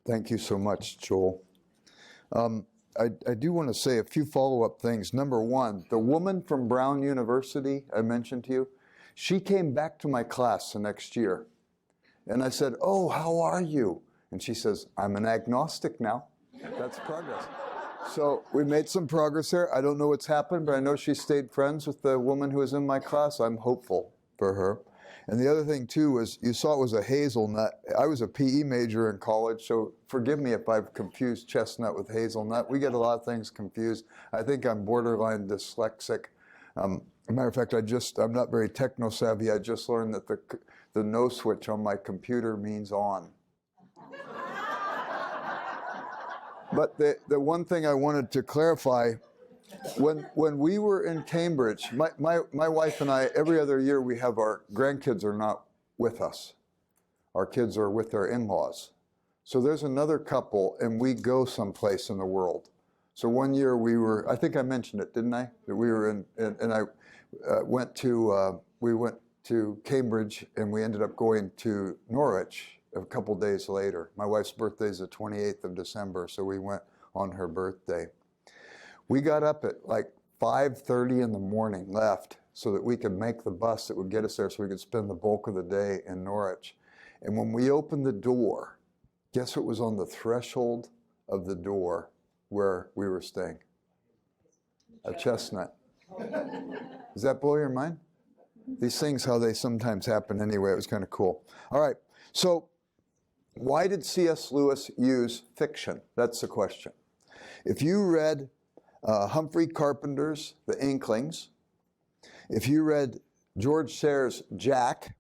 Thank you so much, Joel. I do want to say a few follow-up things. Number one, the woman from Brown University I mentioned to you, she came back to my class the next year. And I said, "Oh, how are you?" And she says, "I'm an agnostic now." That's progress. So we made some progress there. I don't know what's happened, but I know she stayed friends with the woman who was in my class. I'm hopeful for her. And the other thing, too, was you saw it was a hazelnut. I was a PE major in college, so forgive me if I've confused chestnut with hazelnut. We get a lot of things confused. I think I'm borderline dyslexic. As a matter of fact, I'm not very techno-savvy. I just learned that the no switch on my computer means on. But the one thing I wanted to clarify, when we were in Cambridge, my wife and I, every other year we have our grandkids are not with us. Our kids are with their in-laws. So there's another couple, and we go someplace in the world. So one year I think I mentioned it, didn't I? That we were we went to Cambridge, and we ended up going to Norwich a couple days later. My wife's birthday is the 28th of December, so we went on her birthday. We got up at like 5:30 in the morning, left, so that we could make the bus that would get us there so we could spend the bulk of the day in Norwich. And when we opened the door, guess what was on the threshold of the door where we were staying? A chestnut. Does that blow your mind? These things, how they sometimes happen anyway. It was kind of cool. All right, so why did C.S. Lewis use fiction? That's the question. If you read Humphrey Carpenter's The Inklings, if you read George Sayre's Jack,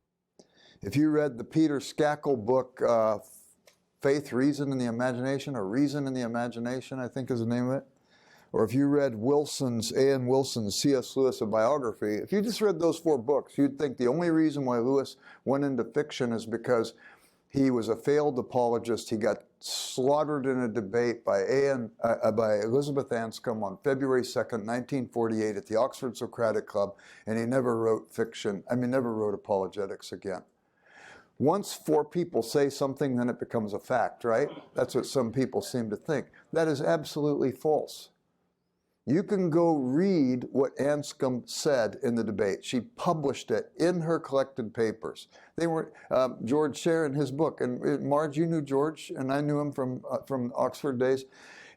if you read the Peter Skakel book, Faith, Reason, and the Imagination, or Reason and the Imagination, I think is the name of it, or if you read A.N. Wilson's C.S. Lewis, a biography, if you just read those 4 books, you'd think the only reason why Lewis went into fiction is because he was a failed apologist. He got slaughtered in a debate by Elizabeth Anscombe on February 2nd, 1948 at the Oxford Socratic Club, and he never wrote apologetics again. Once 4 people say something, then it becomes a fact, right? That's what some people seem to think. That is absolutely false. You can go read what Anscombe said in the debate. She published it in her collected papers. They were George Sayre in his book, and Marge, you knew George, and I knew him from Oxford days,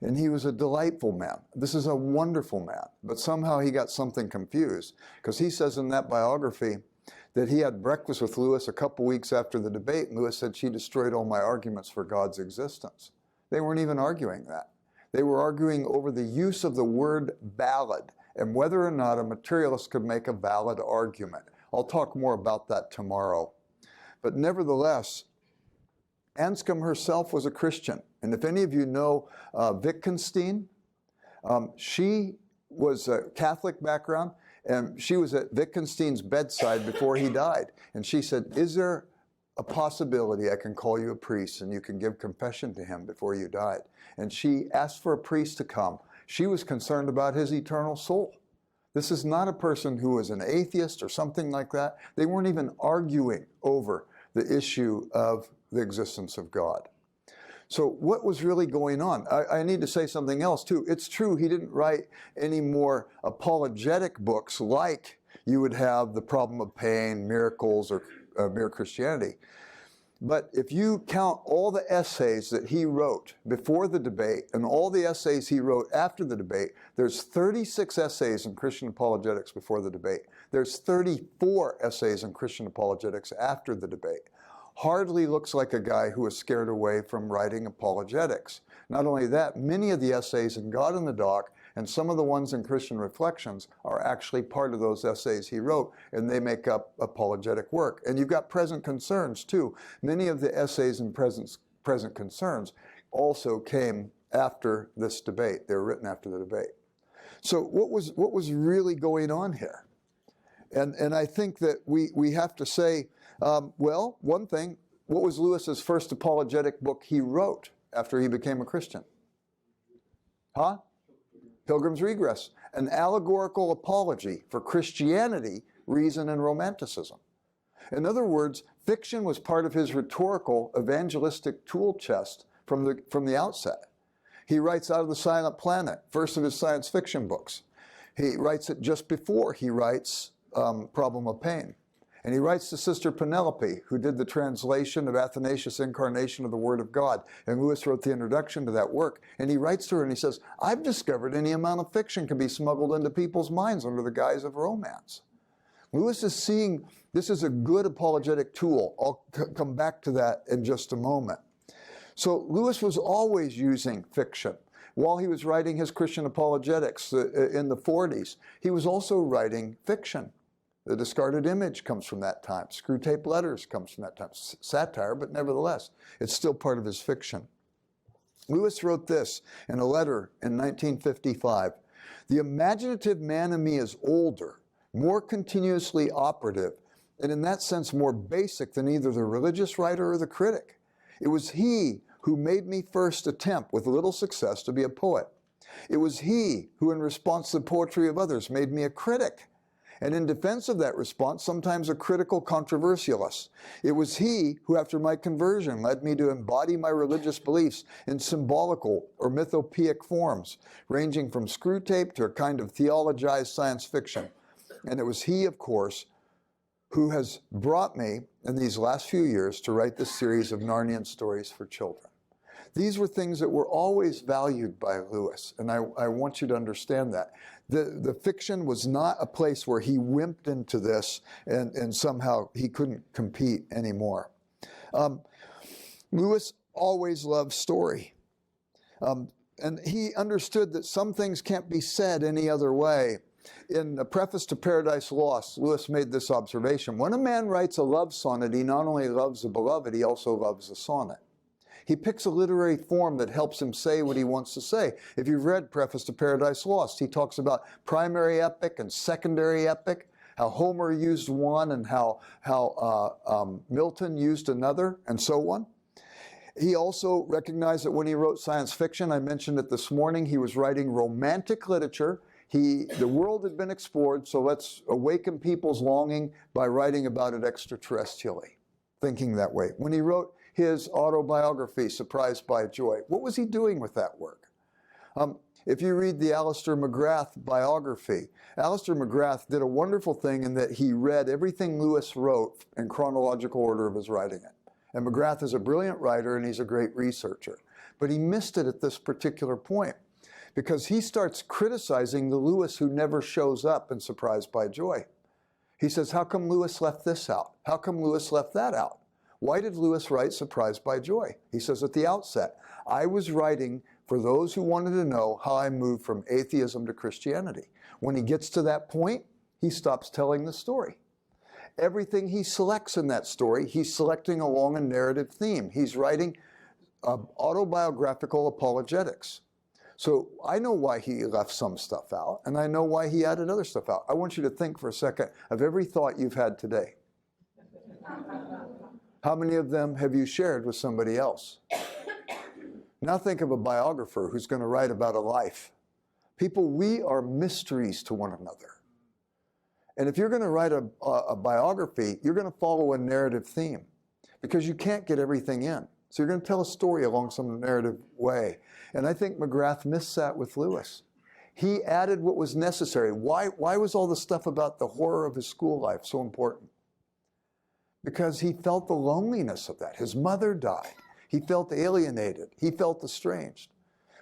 and he was a delightful man. This is a wonderful man, but somehow he got something confused, because he says in that biography that he had breakfast with Lewis a couple weeks after the debate, and Lewis said, "She destroyed all my arguments for God's existence." They weren't even arguing that. They were arguing over the use of the word valid and whether or not a materialist could make a valid argument. I'll talk more about that tomorrow. But nevertheless, Anscombe herself was a Christian. And if any of you know Wittgenstein, she was a Catholic background, and she was at Wittgenstein's bedside before he died. And she said, "Is there a possibility I can call you a priest and you can give confession to him before you died?" And she asked for a priest to come. She was concerned about his eternal soul. This is not a person who was an atheist or something like that. They weren't even arguing over the issue of the existence of God. So what was really going on? I need to say something else too. It's true he didn't write any more apologetic books like you would have The Problem of Pain, Miracles, or Mere Christianity. But if you count all the essays that he wrote before the debate and all the essays he wrote after the debate, there's 36 essays in Christian apologetics before the debate. There's 34 essays in Christian apologetics after the debate. Hardly looks like a guy who was scared away from writing apologetics. Not only that, many of the essays in God in the Dock and some of the ones in Christian Reflections are actually part of those essays he wrote, and they make up apologetic work. And you've got Present Concerns, too. Many of the essays in Present Concerns also came after this debate. They were written after the debate. So what was really going on here? And I think that we have to say, well, one thing, what was Lewis's first apologetic book he wrote after he became a Christian? Pilgrim's Regress, an allegorical apology for Christianity, reason, and romanticism. In other words, fiction was part of his rhetorical evangelistic tool chest from the outset. He writes Out of the Silent Planet, first of his science fiction books. He writes it just before he writes Problem of Pain. And he writes to Sister Penelope, who did the translation of Athanasius' Incarnation of the Word of God. And Lewis wrote the introduction to that work. And he writes to her and he says, I've discovered any amount of fiction can be smuggled into people's minds under the guise of romance. Lewis is seeing this is a good apologetic tool. I'll come back to that in just a moment. So Lewis was always using fiction. While he was writing his Christian apologetics in the 40s, he was also writing fiction. The Discarded Image comes from that time. Screwtape Letters comes from that time. Satire, but nevertheless, it's still part of his fiction. Lewis wrote this in a letter in 1955. The imaginative man in me is older, more continuously operative, and in that sense more basic than either the religious writer or the critic. It was he who made me first attempt, with little success, to be a poet. It was he who, in response to the poetry of others, made me a critic. And in defense of that response, sometimes a critical controversialist. It was he who, after my conversion, led me to embody my religious beliefs in symbolical or mythopoeic forms, ranging from Screwtape to a kind of theologized science fiction. And it was he, of course, who has brought me in these last few years to write this series of Narnian stories for children. These were things that were always valued by Lewis, and I want you to understand that. The fiction was not a place where he wimped into this and somehow he couldn't compete anymore. Lewis always loved story. And he understood that some things can't be said any other way. In the preface to Paradise Lost, Lewis made this observation. When a man writes a love sonnet, he not only loves the beloved, he also loves the sonnet. He picks a literary form that helps him say what he wants to say. If you've read Preface to Paradise Lost, he talks about primary epic and secondary epic, how Homer used one and how Milton used another, and so on. He also recognized that when he wrote science fiction, I mentioned it this morning, he was writing romantic literature. The world had been explored, so let's awaken people's longing by writing about it extraterrestrially, thinking that way. When he wrote his autobiography, Surprised by Joy, what was he doing with that work? If you read the Alistair McGrath biography, Alistair McGrath did a wonderful thing in that he read everything Lewis wrote in chronological order of his writing it. And McGrath is a brilliant writer and he's a great researcher. But he missed it at this particular point because he starts criticizing the Lewis who never shows up in Surprised by Joy. He says, how come Lewis left this out? How come Lewis left that out? Why did Lewis write Surprised by Joy? He says at the outset, I was writing for those who wanted to know how I moved from atheism to Christianity. When he gets to that point, he stops telling the story. Everything he selects in that story, he's selecting along a narrative theme. He's writing autobiographical apologetics. So I know why he left some stuff out, and I know why he added other stuff out. I want you to think for a second of every thought you've had today. How many of them have you shared with somebody else? Now think of a biographer who's going to write about a life. People, we are mysteries to one another. And if you're going to write a biography, you're going to follow a narrative theme because you can't get everything in. So you're going to tell a story along some narrative way. And I think McGrath missed that with Lewis. He added what was necessary. Why was all the stuff about the horror of his school life so important? Because he felt the loneliness of that. His mother died. He felt alienated. He felt estranged.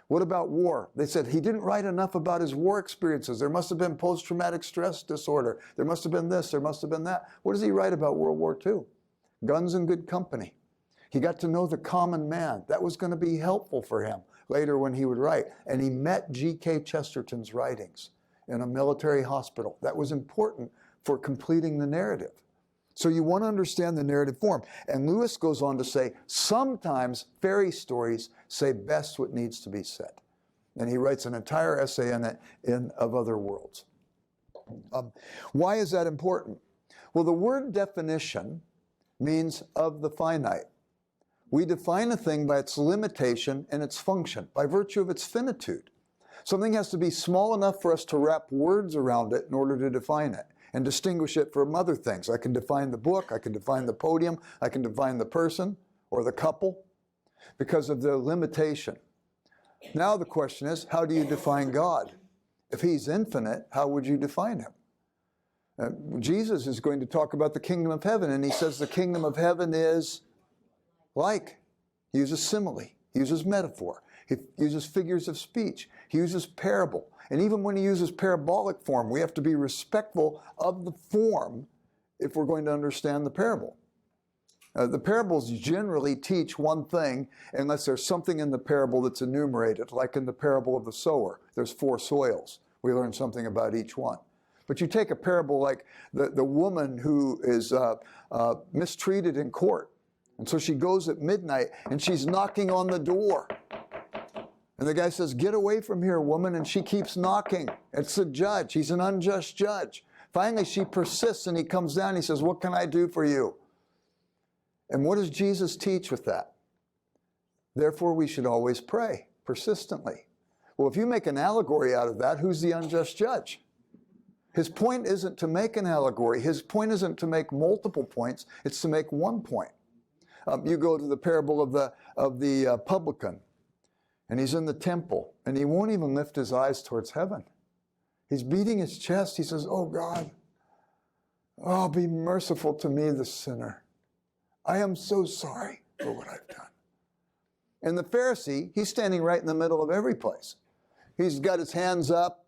What about war? They said he didn't write enough about his war experiences. There must have been post-traumatic stress disorder. There must have been this. There must have been that. What does he write about World War II? Guns and good company. He got to know the common man. That was going to be helpful for him later when he would write. And he met G.K. Chesterton's writings in a military hospital. That was important for completing the narrative. So you want to understand the narrative form. And Lewis goes on to say, sometimes fairy stories say best what needs to be said. And he writes an entire essay on it in Of Other Worlds. Why is that important? Well, the word definition means of the finite. We define a thing by its limitation and its function, by virtue of its finitude. Something has to be small enough for us to wrap words around it in order to define it and distinguish it from other things. I can define the book, I can define the podium, I can define the person or the couple. because of the limitation. Now the question is, how do you define God? If he's infinite, how would you define him? Jesus is going to talk about the kingdom of heaven, and he says the kingdom of heaven is like. He uses simile. He uses metaphor. He uses figures of speech. He uses parable. And even when he uses parabolic form, we have to be respectful of the form if we're going to understand the parable. The parables generally teach one thing unless there's something in the parable that's enumerated, like in the parable of the sower. There's 4 soils. We learn something about each one. But you take a parable like the woman who is mistreated in court. And so she goes at midnight and she's knocking on the door. And the guy says, "Get away from here, woman." And she keeps knocking. It's the judge. He's an unjust judge. Finally, she persists and he comes down and he says, "What can I do for you?" And what does Jesus teach with that? Therefore, we should always pray persistently. Well, if you make an allegory out of that, who's the unjust judge? His point isn't to make an allegory. His point isn't to make multiple points. It's to make one point. You go to the parable of the publican, and he's in the temple, and he won't even lift his eyes towards heaven. He's beating his chest. He says, "Oh God, oh, be merciful to me, the sinner. I am so sorry for what I've done." And the Pharisee, he's standing right in the middle of every place. He's got his hands up,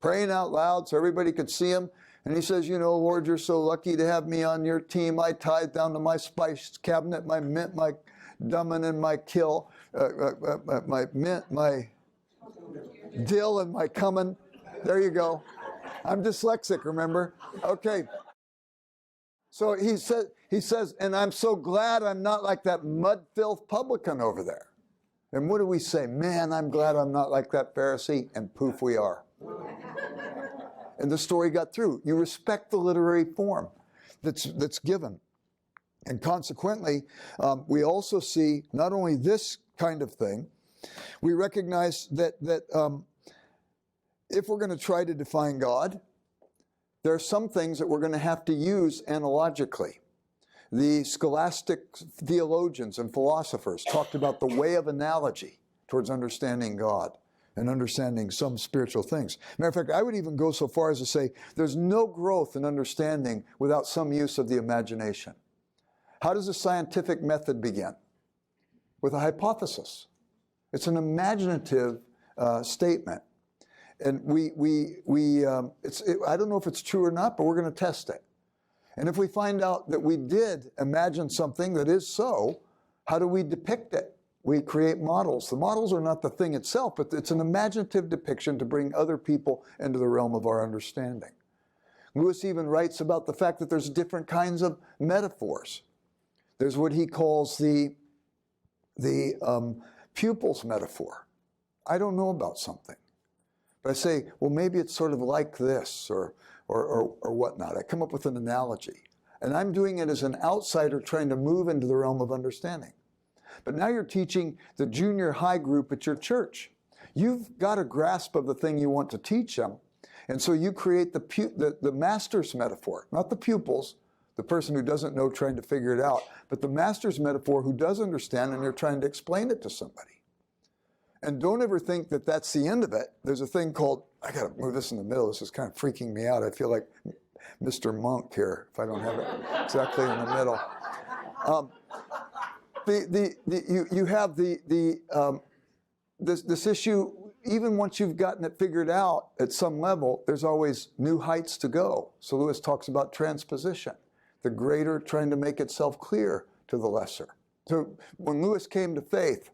praying out loud so everybody could see him. And he says, "You know, Lord, you're so lucky to have me on your team. I tithe down to my spice cabinet, my mint, my cumin, and my my mint, my dill, and my cumin." There you go. I'm dyslexic, remember? Okay. So he says, "And I'm so glad I'm not like that mud filth publican over there." And what do we say? "Man, I'm glad I'm not like that Pharisee." And poof, we are. And the story got through. You respect the literary form that's given. And consequently, we also see not only this kind of thing, we recognize that if we're going to try to define God, there are some things that we're going to have to use analogically. The scholastic theologians and philosophers talked about the way of analogy towards understanding God and understanding some spiritual things. Matter of fact, I would even go so far as to say there's no growth in understanding without some use of the imagination. How does a scientific method begin? With a hypothesis. It's an imaginative statement. And I don't know if it's true or not, but we're going to test it. And if we find out that we did imagine something that is so, how do we depict it? We create models. The models are not the thing itself, but it's an imaginative depiction to bring other people into the realm of our understanding. Lewis even writes about the fact that there's different kinds of metaphors. There's what he calls the pupil's metaphor. I don't know about something, but I say, well, maybe it's sort of like this or whatnot. I come up with an analogy, and I'm doing it as an outsider trying to move into the realm of understanding. But now you're teaching the junior high group at your church. You've got a grasp of the thing you want to teach them, and so you create the master's metaphor, not the pupils, the person who doesn't know trying to figure it out, but the master's metaphor who does understand, and you're trying to explain it to somebody. And don't ever think that that's the end of it. There's a thing called, I got to move this in the middle. This is kind of freaking me out. I feel like Mr. Monk here, if I don't have it exactly in the middle. You have this issue, even once you've gotten it figured out at some level, there's always new heights to go. So Lewis talks about transposition, the greater trying to make itself clear to the lesser. So when Lewis came to faith,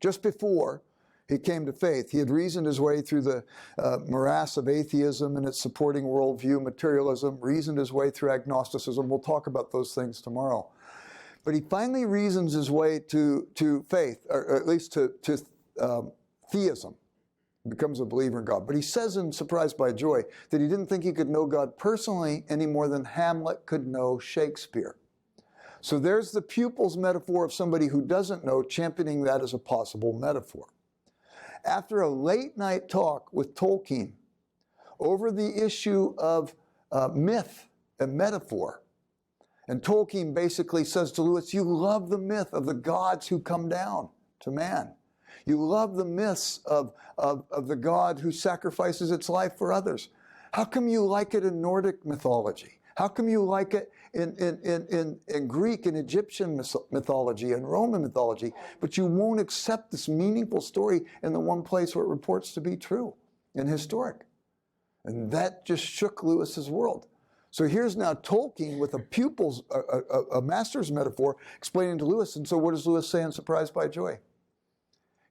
just before he came to faith, he had reasoned his way through the morass of atheism and its supporting worldview, materialism, reasoned his way through agnosticism. We'll talk about those things tomorrow. But he finally reasons his way to faith, or at least to theism, becomes a believer in God. But he says in Surprised by Joy that he didn't think he could know God personally any more than Hamlet could know Shakespeare. So there's the pupil's metaphor of somebody who doesn't know, championing that as a possible metaphor. After a late night talk with Tolkien over the issue of myth and metaphor, And Tolkien basically says to Lewis, you love the myth of the gods who come down to man. You love the myths of the God who sacrifices its life for others. How come you like it in Nordic mythology? How come you like it in Greek and Egyptian mythology and Roman mythology, but you won't accept this meaningful story in the one place where it reports to be true and historic? And that just shook Lewis's world. So here's now Tolkien with a master's metaphor explaining to Lewis. And so what does Lewis say in Surprised by Joy?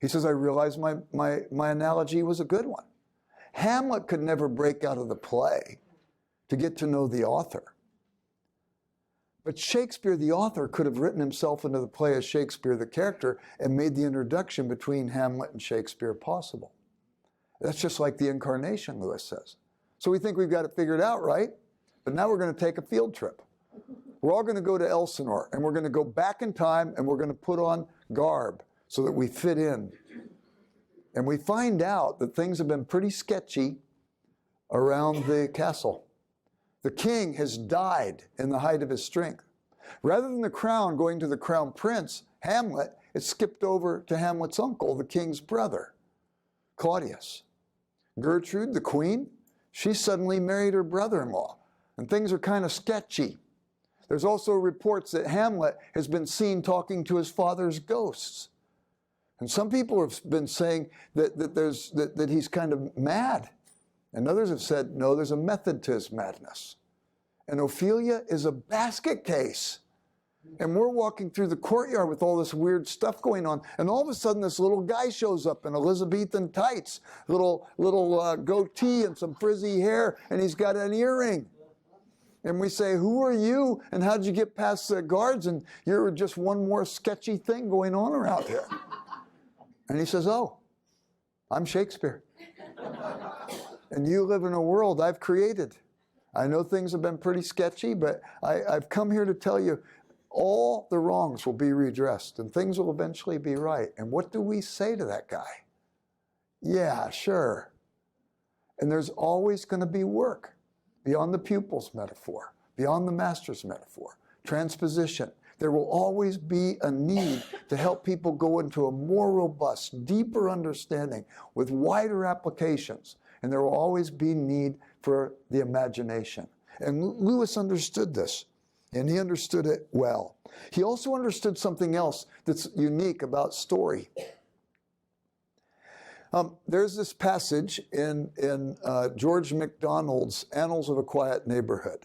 He says, I realized my analogy was a good one. Hamlet could never break out of the play to get to know the author. But Shakespeare, the author, could have written himself into the play as Shakespeare, the character, and made the introduction between Hamlet and Shakespeare possible. That's just like the incarnation, Lewis says. So we think we've got it figured out, right? But now we're going to take a field trip. We're all going to go to Elsinore, and we're going to go back in time, and we're going to put on garb so that we fit in. And we find out that things have been pretty sketchy around the castle. The king has died in the height of his strength. Rather than the crown going to the crown prince, Hamlet, it skipped over to Hamlet's uncle, the king's brother, Claudius. Gertrude, the queen, she suddenly married her brother-in-law, and things are kind of sketchy. There's also reports that Hamlet has been seen talking to his father's ghosts. And some people have been saying that he's kind of mad. And others have said, no, there's a method to his madness. And Ophelia is a basket case. And we're walking through the courtyard with all this weird stuff going on. And all of a sudden, this little guy shows up in Elizabethan tights, little goatee and some frizzy hair, and he's got an earring. And we say, who are you? And how'd you get past the guards? And you're just one more sketchy thing going on around here. And he says, oh, I'm Shakespeare. And you live in a world I've created. I know things have been pretty sketchy, but I've come here to tell you all the wrongs will be redressed and things will eventually be right. And what do we say to that guy? Yeah, sure. And there's always going to be work beyond the pupil's metaphor, beyond the master's metaphor, transposition. There will always be a need to help people go into a more robust, deeper understanding with wider applications. And there will always be need for the imagination. And Lewis understood this, and he understood it well. He also understood something else that's unique about story. There's this passage in George MacDonald's Annals of a Quiet Neighborhood.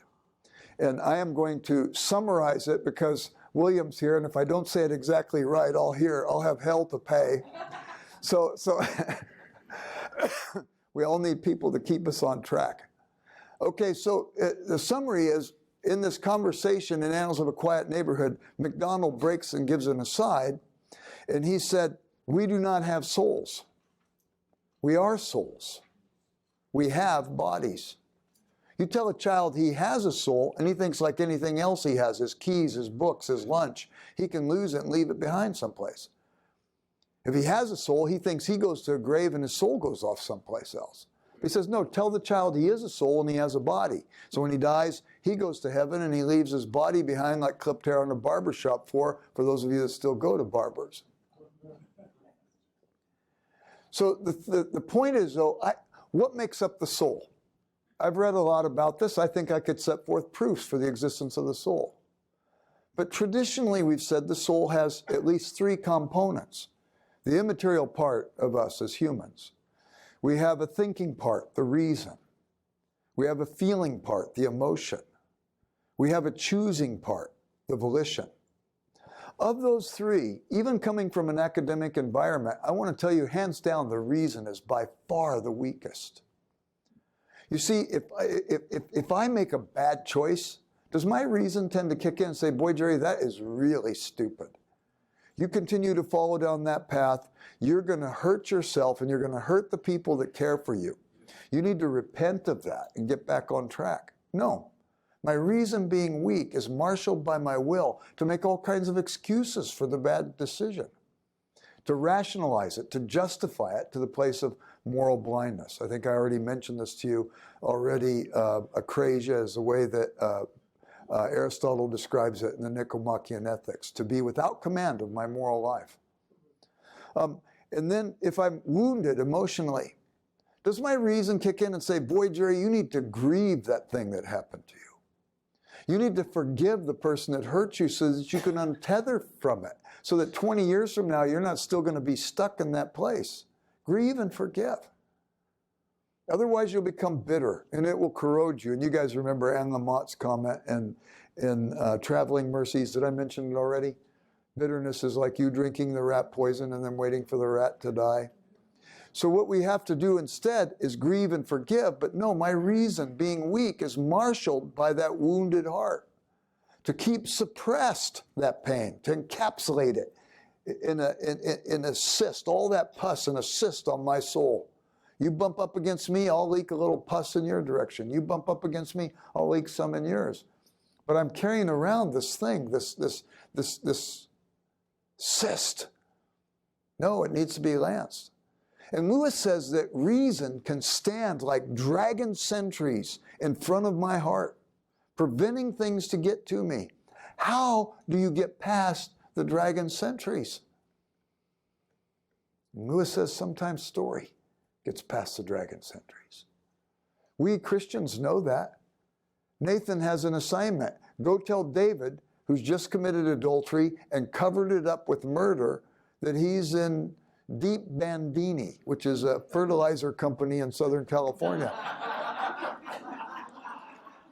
And I am going to summarize it because William's here, and if I don't say it exactly right, I'll have hell to pay. So we all need people to keep us on track. Okay, so the summary is, in this conversation in Annals of a Quiet Neighborhood, MacDonald breaks and gives an aside, and he said, we do not have souls. We are souls. We have bodies. You tell a child he has a soul, and he thinks like anything else he has, his keys, his books, his lunch, he can lose it and leave it behind someplace. If he has a soul, he thinks he goes to a grave and his soul goes off someplace else. He says, no, tell the child he is a soul and he has a body. So when he dies, he goes to heaven and he leaves his body behind like clipped hair on a barbershop floor, for those of you that still go to barbers. So the point is, though, what makes up the soul? I've read a lot about this. I think I could set forth proofs for the existence of the soul. But traditionally, we've said the soul has at least three components. The immaterial part of us as humans. We have a thinking part, the reason. We have a feeling part, the emotion. We have a choosing part, the volition. Of those three, even coming from an academic environment, I want to tell you, hands down, the reason is by far the weakest. You see, if I make a bad choice, does my reason tend to kick in and say, boy, Jerry, that is really stupid? You continue to follow down that path, you're going to hurt yourself and you're going to hurt the people that care for you. You need to repent of that and get back on track. No. My reason being weak is marshaled by my will to make all kinds of excuses for the bad decision, to rationalize it, to justify it to the place of moral blindness. I think I already mentioned this to you already. Acrasia is the way that Aristotle describes it in the Nicomachean Ethics, to be without command of my moral life. And then if I'm wounded emotionally, does my reason kick in and say, boy, Jerry, you need to grieve that thing that happened to you. You need to forgive the person that hurt you so that you can untether from it, so that 20 years from now, you're not still going to be stuck in that place. Grieve and forgive. Otherwise, you'll become bitter, and it will corrode you. And you guys remember Anne Lamott's comment in Traveling Mercies. Did I mention it already? Bitterness is like you drinking the rat poison and then waiting for the rat to die. So what we have to do instead is grieve and forgive. But no, my reason, being weak, is marshaled by that wounded heart. To keep suppressed that pain, to encapsulate it in a cyst, all that pus in a cyst on my soul. You bump up against me, I'll leak a little pus in your direction. You bump up against me, I'll leak some in yours. But I'm carrying around this thing, this cyst. No, it needs to be lanced. And Lewis says that reason can stand like dragon sentries in front of my heart, preventing things to get to me. How do you get past the dragon sentries? And Lewis says sometimes story gets past the dragon sentries. We Christians know that. Nathan has an assignment. Go tell David, who's just committed adultery and covered it up with murder, that he's in Deep Bandini, which is a fertilizer company in Southern California.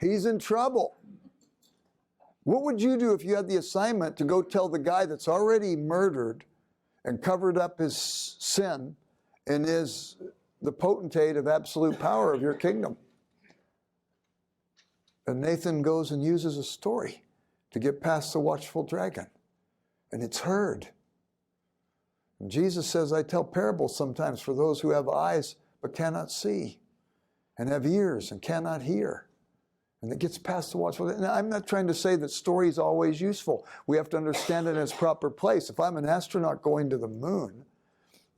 He's in trouble. What would you do if you had the assignment to go tell the guy that's already murdered and covered up his sin and is the potentate of absolute power of your kingdom? And Nathan goes and uses a story to get past the watchful dragon. And it's heard. And Jesus says, I tell parables sometimes for those who have eyes but cannot see, and have ears and cannot hear. And it gets past the watchful dragon. Now, I'm not trying to say that story is always useful. We have to understand it in its proper place. If I'm an astronaut going to the moon,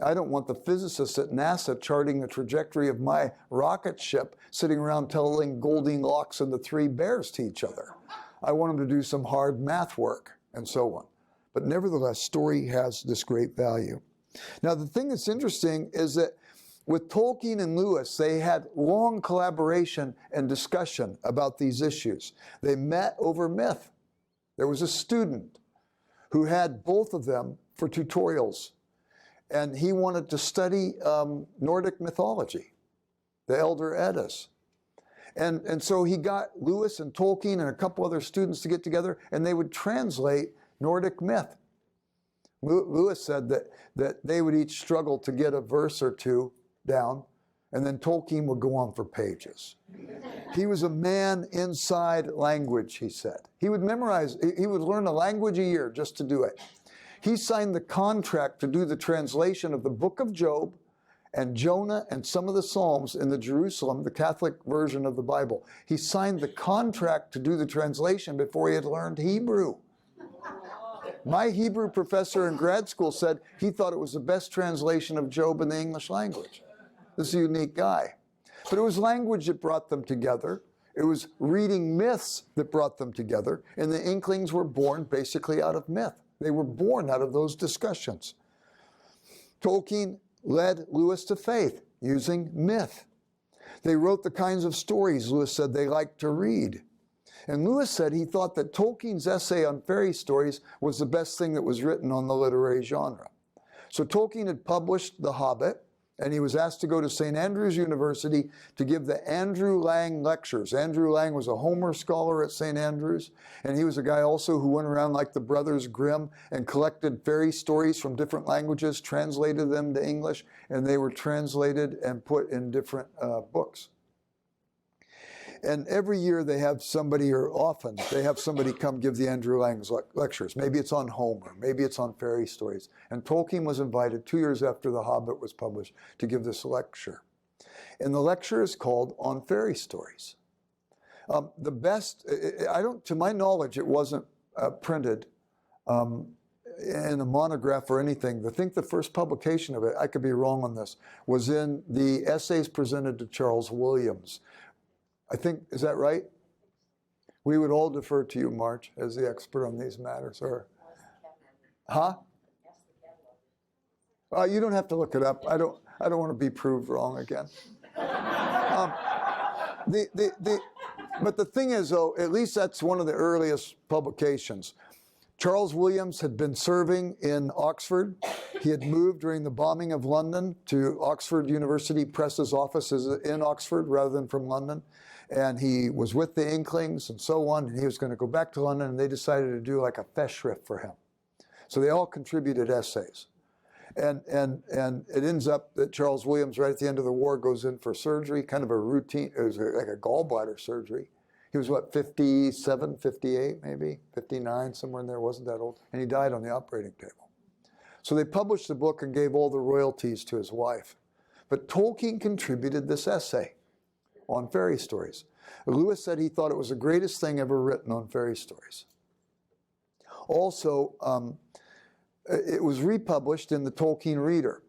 I don't want the physicists at NASA charting the trajectory of my rocket ship sitting around telling Goldilocks and the three bears to each other. I want them to do some hard math work and so on. But nevertheless, story has this great value. Now, the thing that's interesting is that with Tolkien and Lewis, they had long collaboration and discussion about these issues. They met over myth. There was a student who had both of them for tutorials, and he wanted to study Nordic mythology, the Elder Eddas. And so he got Lewis and Tolkien and a couple other students to get together, and they would translate Nordic myth. Lewis said that they would each struggle to get a verse or two down, and then Tolkien would go on for pages. He was a man inside language, he said. He would memorize, he would learn a language a year just to do it. He signed the contract to do the translation of the book of Job and Jonah and some of the Psalms in the Jerusalem, the Catholic version of the Bible. He signed the contract to do the translation before he had learned Hebrew. My Hebrew professor in grad school said he thought it was the best translation of Job in the English language. This is a unique guy. But it was language that brought them together. It was reading myths that brought them together. And the Inklings were born basically out of myth. They were born out of those discussions. Tolkien led Lewis to faith using myth. They wrote the kinds of stories Lewis said they liked to read. And Lewis said he thought that Tolkien's essay on fairy stories was the best thing that was written on the literary genre. So Tolkien had published The Hobbit, and he was asked to go to St. Andrews University to give the Andrew Lang lectures. Andrew Lang was a Homer scholar at St. Andrews, and he was a guy also who went around like the Brothers Grimm and collected fairy stories from different languages, translated them to English, and they were translated and put in different books. And every year they have somebody, or often, they have somebody come give the Andrew Lang's lectures. Maybe it's on Homer, maybe it's on fairy stories. And Tolkien was invited 2 years after The Hobbit was published to give this lecture. And the lecture is called On Fairy Stories. The best, to my knowledge, it wasn't printed in a monograph or anything. I think the first publication of it, I could be wrong on this, was in the Essays Presented to Charles Williams. I think, is that right? We would all defer to you, March, as the expert on these matters. Or, huh? You don't have to look it up. I don't want to be proved wrong again. But the thing is, though, at least that's one of the earliest publications. Charles Williams had been serving in Oxford. He had moved during the bombing of London to Oxford University Press's offices in Oxford rather than from London. And he was with the Inklings and so on, and he was going to go back to London, and they decided to do like a festschrift for him. So they all contributed essays. And it ends up that Charles Williams, right at the end of the war, goes in for surgery, kind of a routine, it was like a gallbladder surgery. He was, what, 57, 58 maybe, 59, somewhere in there, wasn't that old. And he died on the operating table. So they published the book and gave all the royalties to his wife. But Tolkien contributed this essay on fairy stories. Lewis said he thought it was the greatest thing ever written on fairy stories. Also, it was republished in the Tolkien Reader.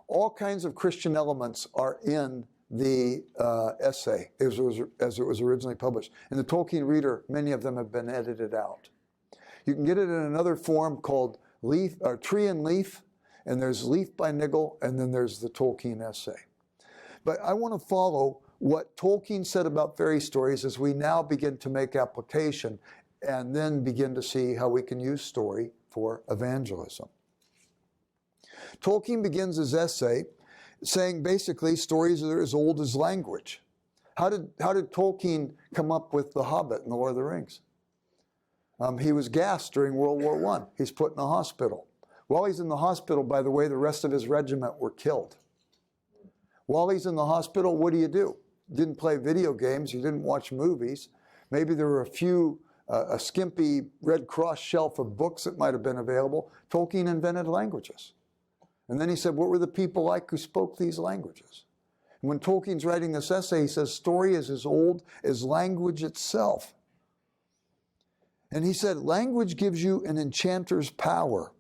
All kinds of Christian elements are in the essay as it was originally published. In the Tolkien Reader, many of them have been edited out. You can get it in another form called Tree and Leaf, and there's Leaf by Niggle, and then there's the Tolkien essay. But I want to follow what Tolkien said about fairy stories as we now begin to make application and then begin to see how we can use story for evangelism. Tolkien begins his essay saying basically stories are as old as language. How did Tolkien come up with The Hobbit and The Lord of the Rings? He was gassed during World War I. He's put in a hospital. While he's in the hospital, by the way, the rest of his regiment were killed. While he's in the hospital, what do? You didn't play video games. You didn't watch movies. Maybe there were a skimpy Red Cross shelf of books that might have been available. Tolkien invented languages. And then he said, what were the people like who spoke these languages? And when Tolkien's writing this essay, he says, story is as old as language itself. And he said, language gives you an enchanter's power,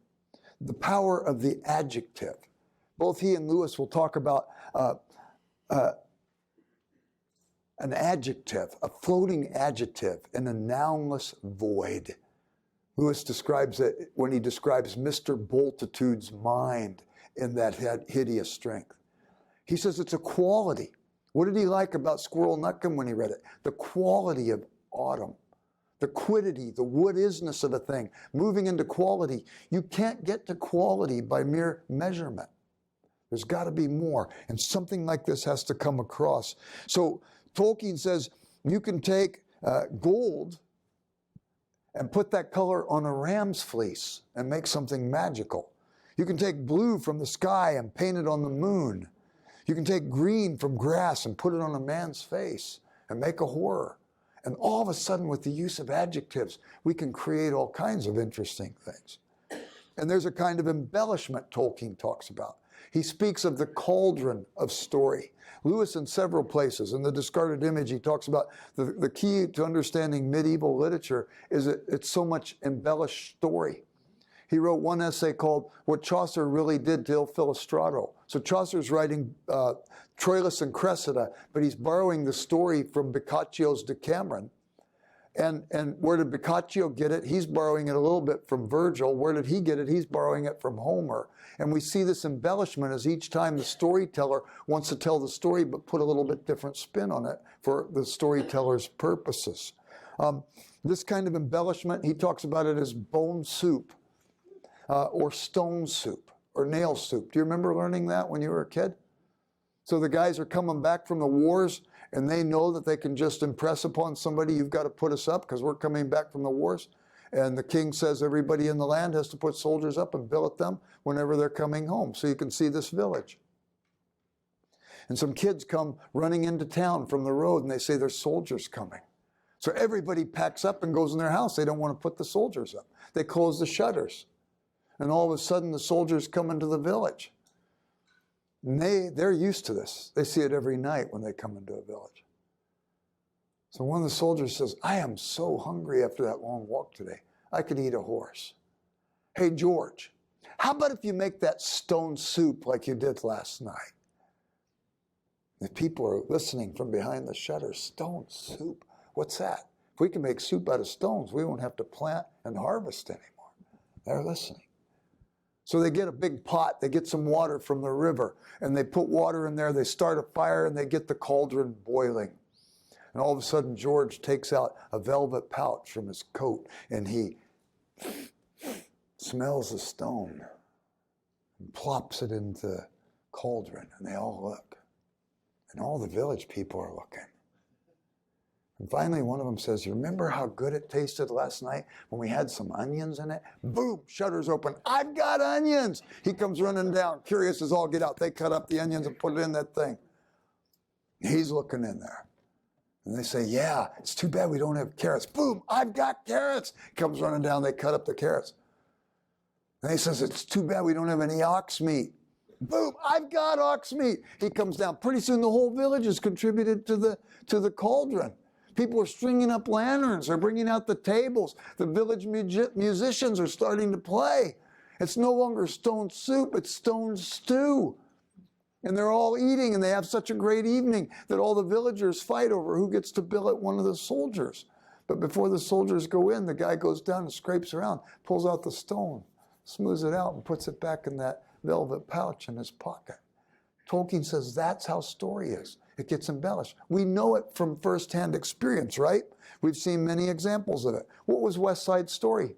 the power of the adjective. Both he and Lewis will talk about an adjective, a floating adjective in a nounless void. Lewis describes it when he describes Mr. Bultitude's mind in that hideous strength. He says it's a quality. What did he like about Squirrel Nutcombe when he read it? The quality of autumn, the quiddity, the wood-isness of a thing, moving into quality. You can't get to quality by mere measurement. There's got to be more, and something like this has to come across. So Tolkien says you can take gold and put that color on a ram's fleece and make something magical. You can take blue from the sky and paint it on the moon. You can take green from grass and put it on a man's face and make a horror. And all of a sudden, with the use of adjectives, we can create all kinds of interesting things. And there's a kind of embellishment Tolkien talks about. He speaks of the cauldron of story. Lewis, in several places, in The Discarded Image, he talks about the key to understanding medieval literature is that it's so much embellished story. He wrote one essay called What Chaucer Really Did to Il Philostrato. So Chaucer's writing Troilus and Cressida, but he's borrowing the story from Boccaccio's Decameron. And where did Boccaccio get it? He's borrowing it a little bit from Virgil. Where did he get it? He's borrowing it from Homer. And we see this embellishment as each time the storyteller wants to tell the story but put a little bit different spin on it for the storyteller's purposes. This kind of embellishment, he talks about it as bone soup or stone soup or nail soup. Do you remember learning that when you were a kid? So the guys are coming back from the wars and they know that they can just impress upon somebody, you've got to put us up because we're coming back from the wars. And the king says everybody in the land has to put soldiers up and billet them whenever they're coming home. So you can see this village. And some kids come running into town from the road and they say there's soldiers coming. So everybody packs up and goes in their house. They don't want to put the soldiers up. They close the shutters. And all of a sudden the soldiers come into the village. And they're used to this. They see it every night when they come into a village. So one of the soldiers says, I am so hungry after that long walk today. I could eat a horse. Hey, George, how about if you make that stone soup like you did last night? The people are listening from behind the shutters. Stone soup? What's that? If we can make soup out of stones, we won't have to plant and harvest anymore. They're listening. So they get a big pot, they get some water from the river, and they put water in there, they start a fire, and they get the cauldron boiling. And all of a sudden, George takes out a velvet pouch from his coat, and he smells the stone and plops it into the cauldron, and they all look. And all the village people are looking. And finally, one of them says, "You remember how good it tasted last night when we had some onions in it?" Boom, shutters open. "I've got onions." He comes running down, curious as all get out. They cut up the onions and put it in that thing. He's looking in there. And they say, "Yeah, it's too bad we don't have carrots." Boom, "I've got carrots." Comes running down, they cut up the carrots. And he says, "It's too bad we don't have any ox meat." Boom, "I've got ox meat." He comes down. Pretty soon the whole village has contributed to the cauldron. People are stringing up lanterns. They're bringing out the tables. The village musicians are starting to play. It's no longer stone soup, it's stone stew. And they're all eating, and they have such a great evening that all the villagers fight over who gets to billet one of the soldiers. But before the soldiers go in, the guy goes down and scrapes around, pulls out the stone, smooths it out, and puts it back in that velvet pouch in his pocket. Tolkien says that's how story is. It gets embellished. We know it from firsthand experience, right? We've seen many examples of it. What was West Side Story?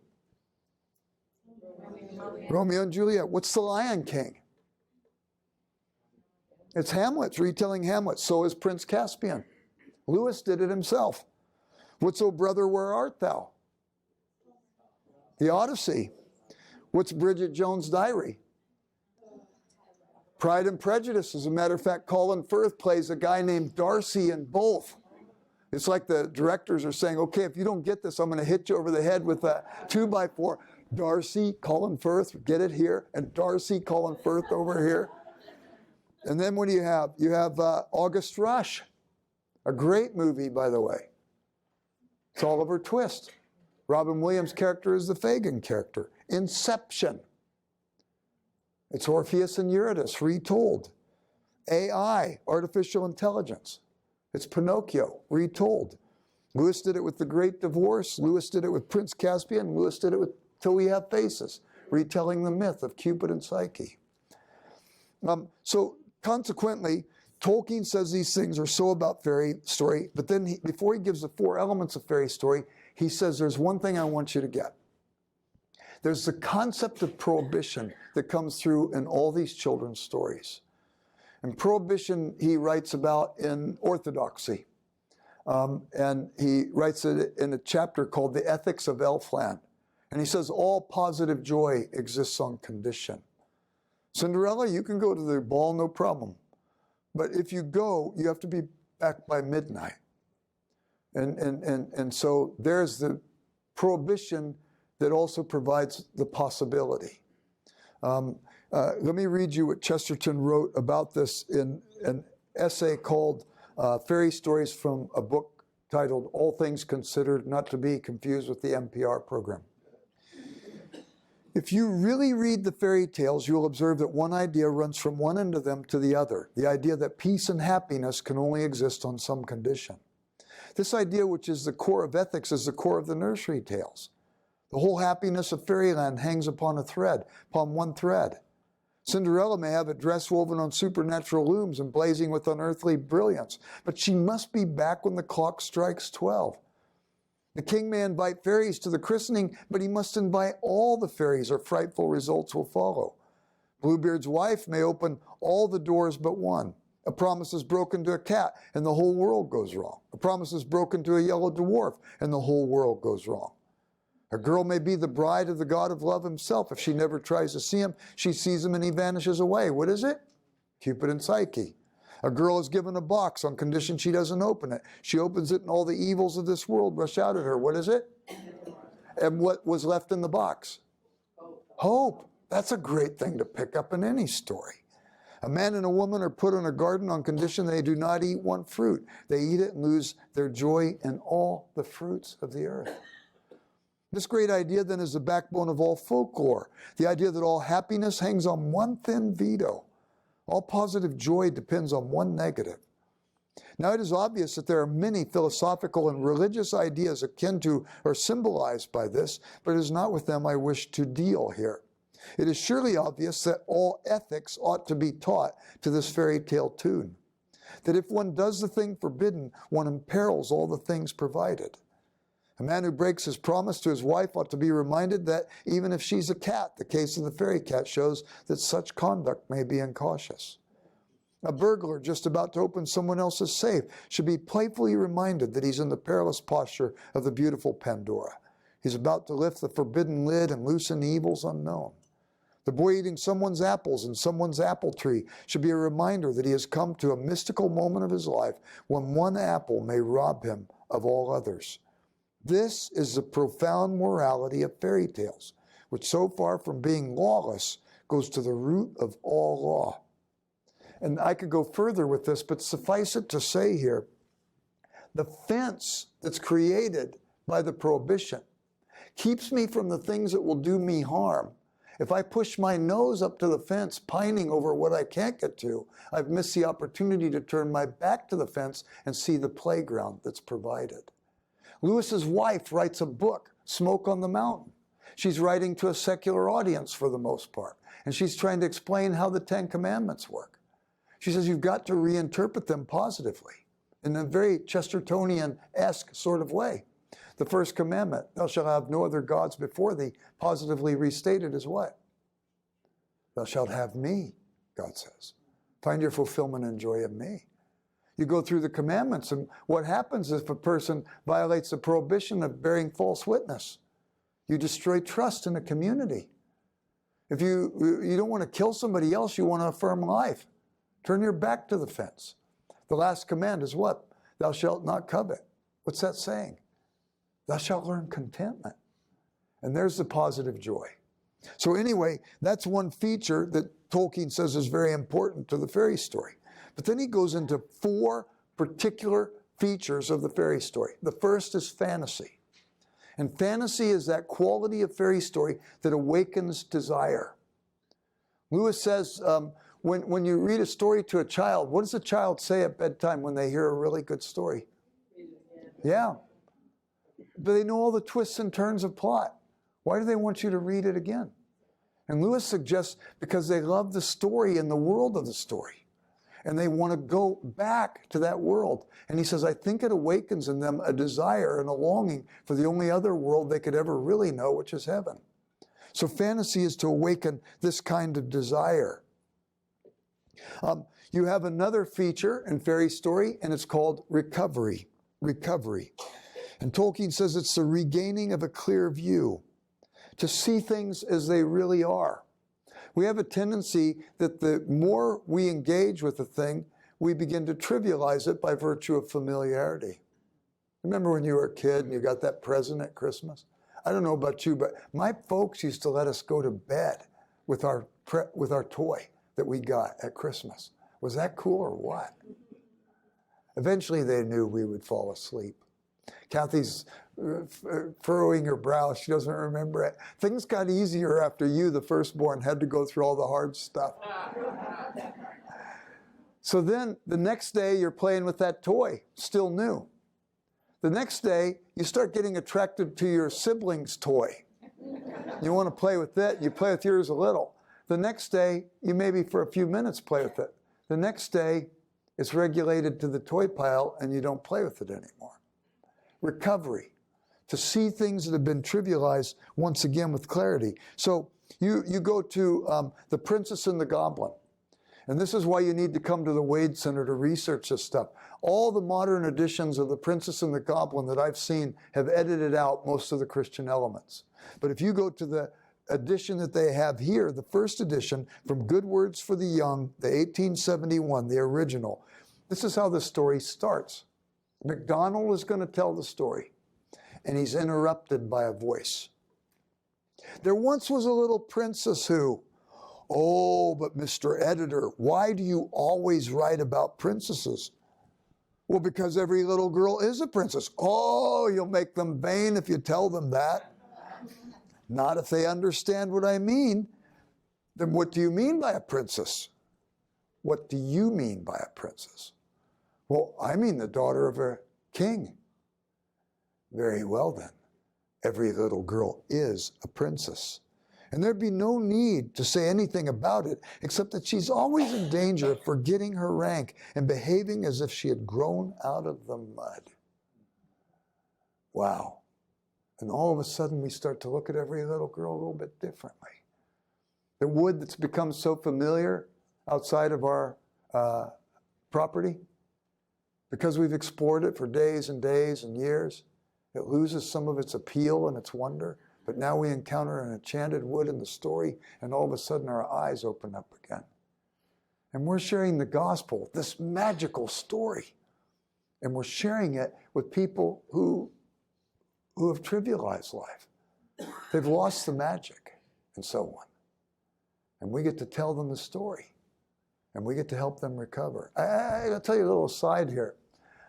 Romeo and Juliet. What's The Lion King? It's Hamlet. It's retelling Hamlet. So is Prince Caspian. Lewis did it himself. What's O Brother, Where Art Thou? The Odyssey. What's Bridget Jones' Diary? Pride and Prejudice. As a matter of fact, Colin Firth plays a guy named Darcy in both. It's like the directors are saying, "Okay, if you don't get this, I'm going to hit you over the head with a 2x4. Darcy, Colin Firth, get it here, and Darcy, Colin Firth over here." And then what do you have? You have August Rush, a great movie, by the way. It's Oliver Twist. Robin Williams' character is the Fagin character. Inception. It's Orpheus and Eurydice, retold. AI, artificial intelligence. It's Pinocchio, retold. Lewis did it with The Great Divorce. Lewis did it with Prince Caspian. Lewis did it with Till We Have Faces, retelling the myth of Cupid and Psyche. So consequently, Tolkien says these things are so about fairy story, but then before he gives the 4 elements of fairy story, he says there's one thing I want you to get. There's the concept of prohibition that comes through in all these children's stories. And prohibition he writes about in Orthodoxy. And he writes it in a chapter called The Ethics of Elfland. And he says all positive joy exists on condition. Cinderella, you can go to the ball, no problem. But if you go, you have to be back by midnight. And so there's the prohibition that also provides the possibility. Let me read you what Chesterton wrote about this in an essay called Fairy Stories from a book titled All Things Considered, not to be confused with the NPR program. If you really read the fairy tales, you'll observe that one idea runs from one end of them to the other, the idea that peace and happiness can only exist on some condition. This idea, which is the core of ethics, is the core of the nursery tales. The whole happiness of fairyland hangs upon one thread. Cinderella may have a dress woven on supernatural looms and blazing with unearthly brilliance, but she must be back when the clock strikes 12. The king may invite fairies to the christening, but he must invite all the fairies or frightful results will follow. Bluebeard's wife may open all the doors but one. A promise is broken to a cat and the whole world goes wrong. A promise is broken to a yellow dwarf and the whole world goes wrong. A girl may be the bride of the god of love himself. If she never tries to see him, she sees him and he vanishes away. What is it? Cupid and Psyche. A girl is given a box on condition she doesn't open it. She opens it and all the evils of this world rush out at her. What is it? And what was left in the box? Hope. That's a great thing to pick up in any story. A man and a woman are put in a garden on condition they do not eat one fruit. They eat it and lose their joy in all the fruits of the earth. This great idea then is the backbone of all folklore. The idea that all happiness hangs on one thin veto. All positive joy depends on one negative. Now, it is obvious that there are many philosophical and religious ideas akin to or symbolized by this, but it is not with them I wish to deal here. It is surely obvious that all ethics ought to be taught to this fairy tale tune, that if one does the thing forbidden, one imperils all the things provided. A man who breaks his promise to his wife ought to be reminded that even if she's a cat, the case of the fairy cat shows that such conduct may be incautious. A burglar just about to open someone else's safe should be playfully reminded that he's in the perilous posture of the beautiful Pandora. He's about to lift the forbidden lid and loosen evils unknown. The boy eating someone's apples in someone's apple tree should be a reminder that he has come to a mystical moment of his life when one apple may rob him of all others. This is the profound morality of fairy tales, which so far from being lawless goes to the root of all law. And I could go further with this, but suffice it to say here, the fence that's created by the prohibition keeps me from the things that will do me harm. If I push my nose up to the fence, pining over what I can't get to, I've missed the opportunity to turn my back to the fence and see the playground that's provided. Lewis's wife writes a book, Smoke on the Mountain. She's writing to a secular audience for the most part, and she's trying to explain how the Ten Commandments work. She says you've got to reinterpret them positively in a very Chestertonian-esque sort of way. The first commandment, thou shalt have no other gods before thee, positively restated as what? Thou shalt have me, God says. Find your fulfillment and joy in me. You go through the commandments, and what happens if a person violates the prohibition of bearing false witness? You destroy trust in a community. If you don't want to kill somebody else, you want to affirm life. Turn your back to the fence. The last command is what? Thou shalt not covet. What's that saying? Thou shalt learn contentment. And there's the positive joy. So anyway, that's one feature that Tolkien says is very important to the fairy story. But then he goes into 4 particular features of the fairy story. The first is fantasy. And fantasy is that quality of fairy story that awakens desire. Lewis says, when you read a story to a child, what does a child say at bedtime when they hear a really good story? Yeah. But they know all the twists and turns of plot. Why do they want you to read it again? And Lewis suggests because they love the story and the world of the story. And they want to go back to that world. And he says, I think it awakens in them a desire and a longing for the only other world they could ever really know, which is heaven. So fantasy is to awaken this kind of desire. You have another feature in fairy story, and it's called recovery. Recovery. And Tolkien says it's the regaining of a clear view, to see things as they really are. We have a tendency that the more we engage with a thing, we begin to trivialize it by virtue of familiarity. Remember when you were a kid and you got that present at Christmas? I don't know about you, but my folks used to let us go to bed with our toy that we got at Christmas. Was that cool or what? Eventually they knew we would fall asleep. Kathy's furrowing her brow. She doesn't remember it. Things got easier after you, the firstborn, had to go through all the hard stuff. So then the next day you're playing with that toy, still new. The next day you start getting attracted to your sibling's toy. You want to play with it, you play with yours a little. The next day you maybe for a few minutes play with it. The next day it's regulated to the toy pile and you don't play with it anymore. Recovery, to see things that have been trivialized once again with clarity. So you go to The Princess and the Goblin. And this is why you need to come to the Wade Center to research this stuff. All the modern editions of The Princess and the Goblin that I've seen have edited out most of the Christian elements. But if you go to the edition that they have here, the first edition from Good Words for the Young, the 1871, the original, this is how the story starts. MacDonald is going to tell the story, and he's interrupted by a voice. There once was a little princess who, oh, but Mr. Editor, why do you always write about princesses? Well, because every little girl is a princess. Oh, you'll make them vain if you tell them that. Not if they understand what I mean. Then what do you mean by a princess? What do you mean by a princess? Well, I mean the daughter of a king. Very well then. Every little girl is a princess. And there'd be no need to say anything about it, except that she's always in danger of forgetting her rank and behaving as if she had grown out of the mud. Wow. And all of a sudden we start to look at every little girl a little bit differently. The wood that's become so familiar outside of our property, because we've explored it for days and days and years, it loses some of its appeal and its wonder. But now we encounter an enchanted wood in the story, and all of a sudden our eyes open up again. And we're sharing the gospel, this magical story. And we're sharing it with people who have trivialized life. They've lost the magic, and so on. And we get to tell them the story. And we get to help them recover. I'll tell you a little aside here.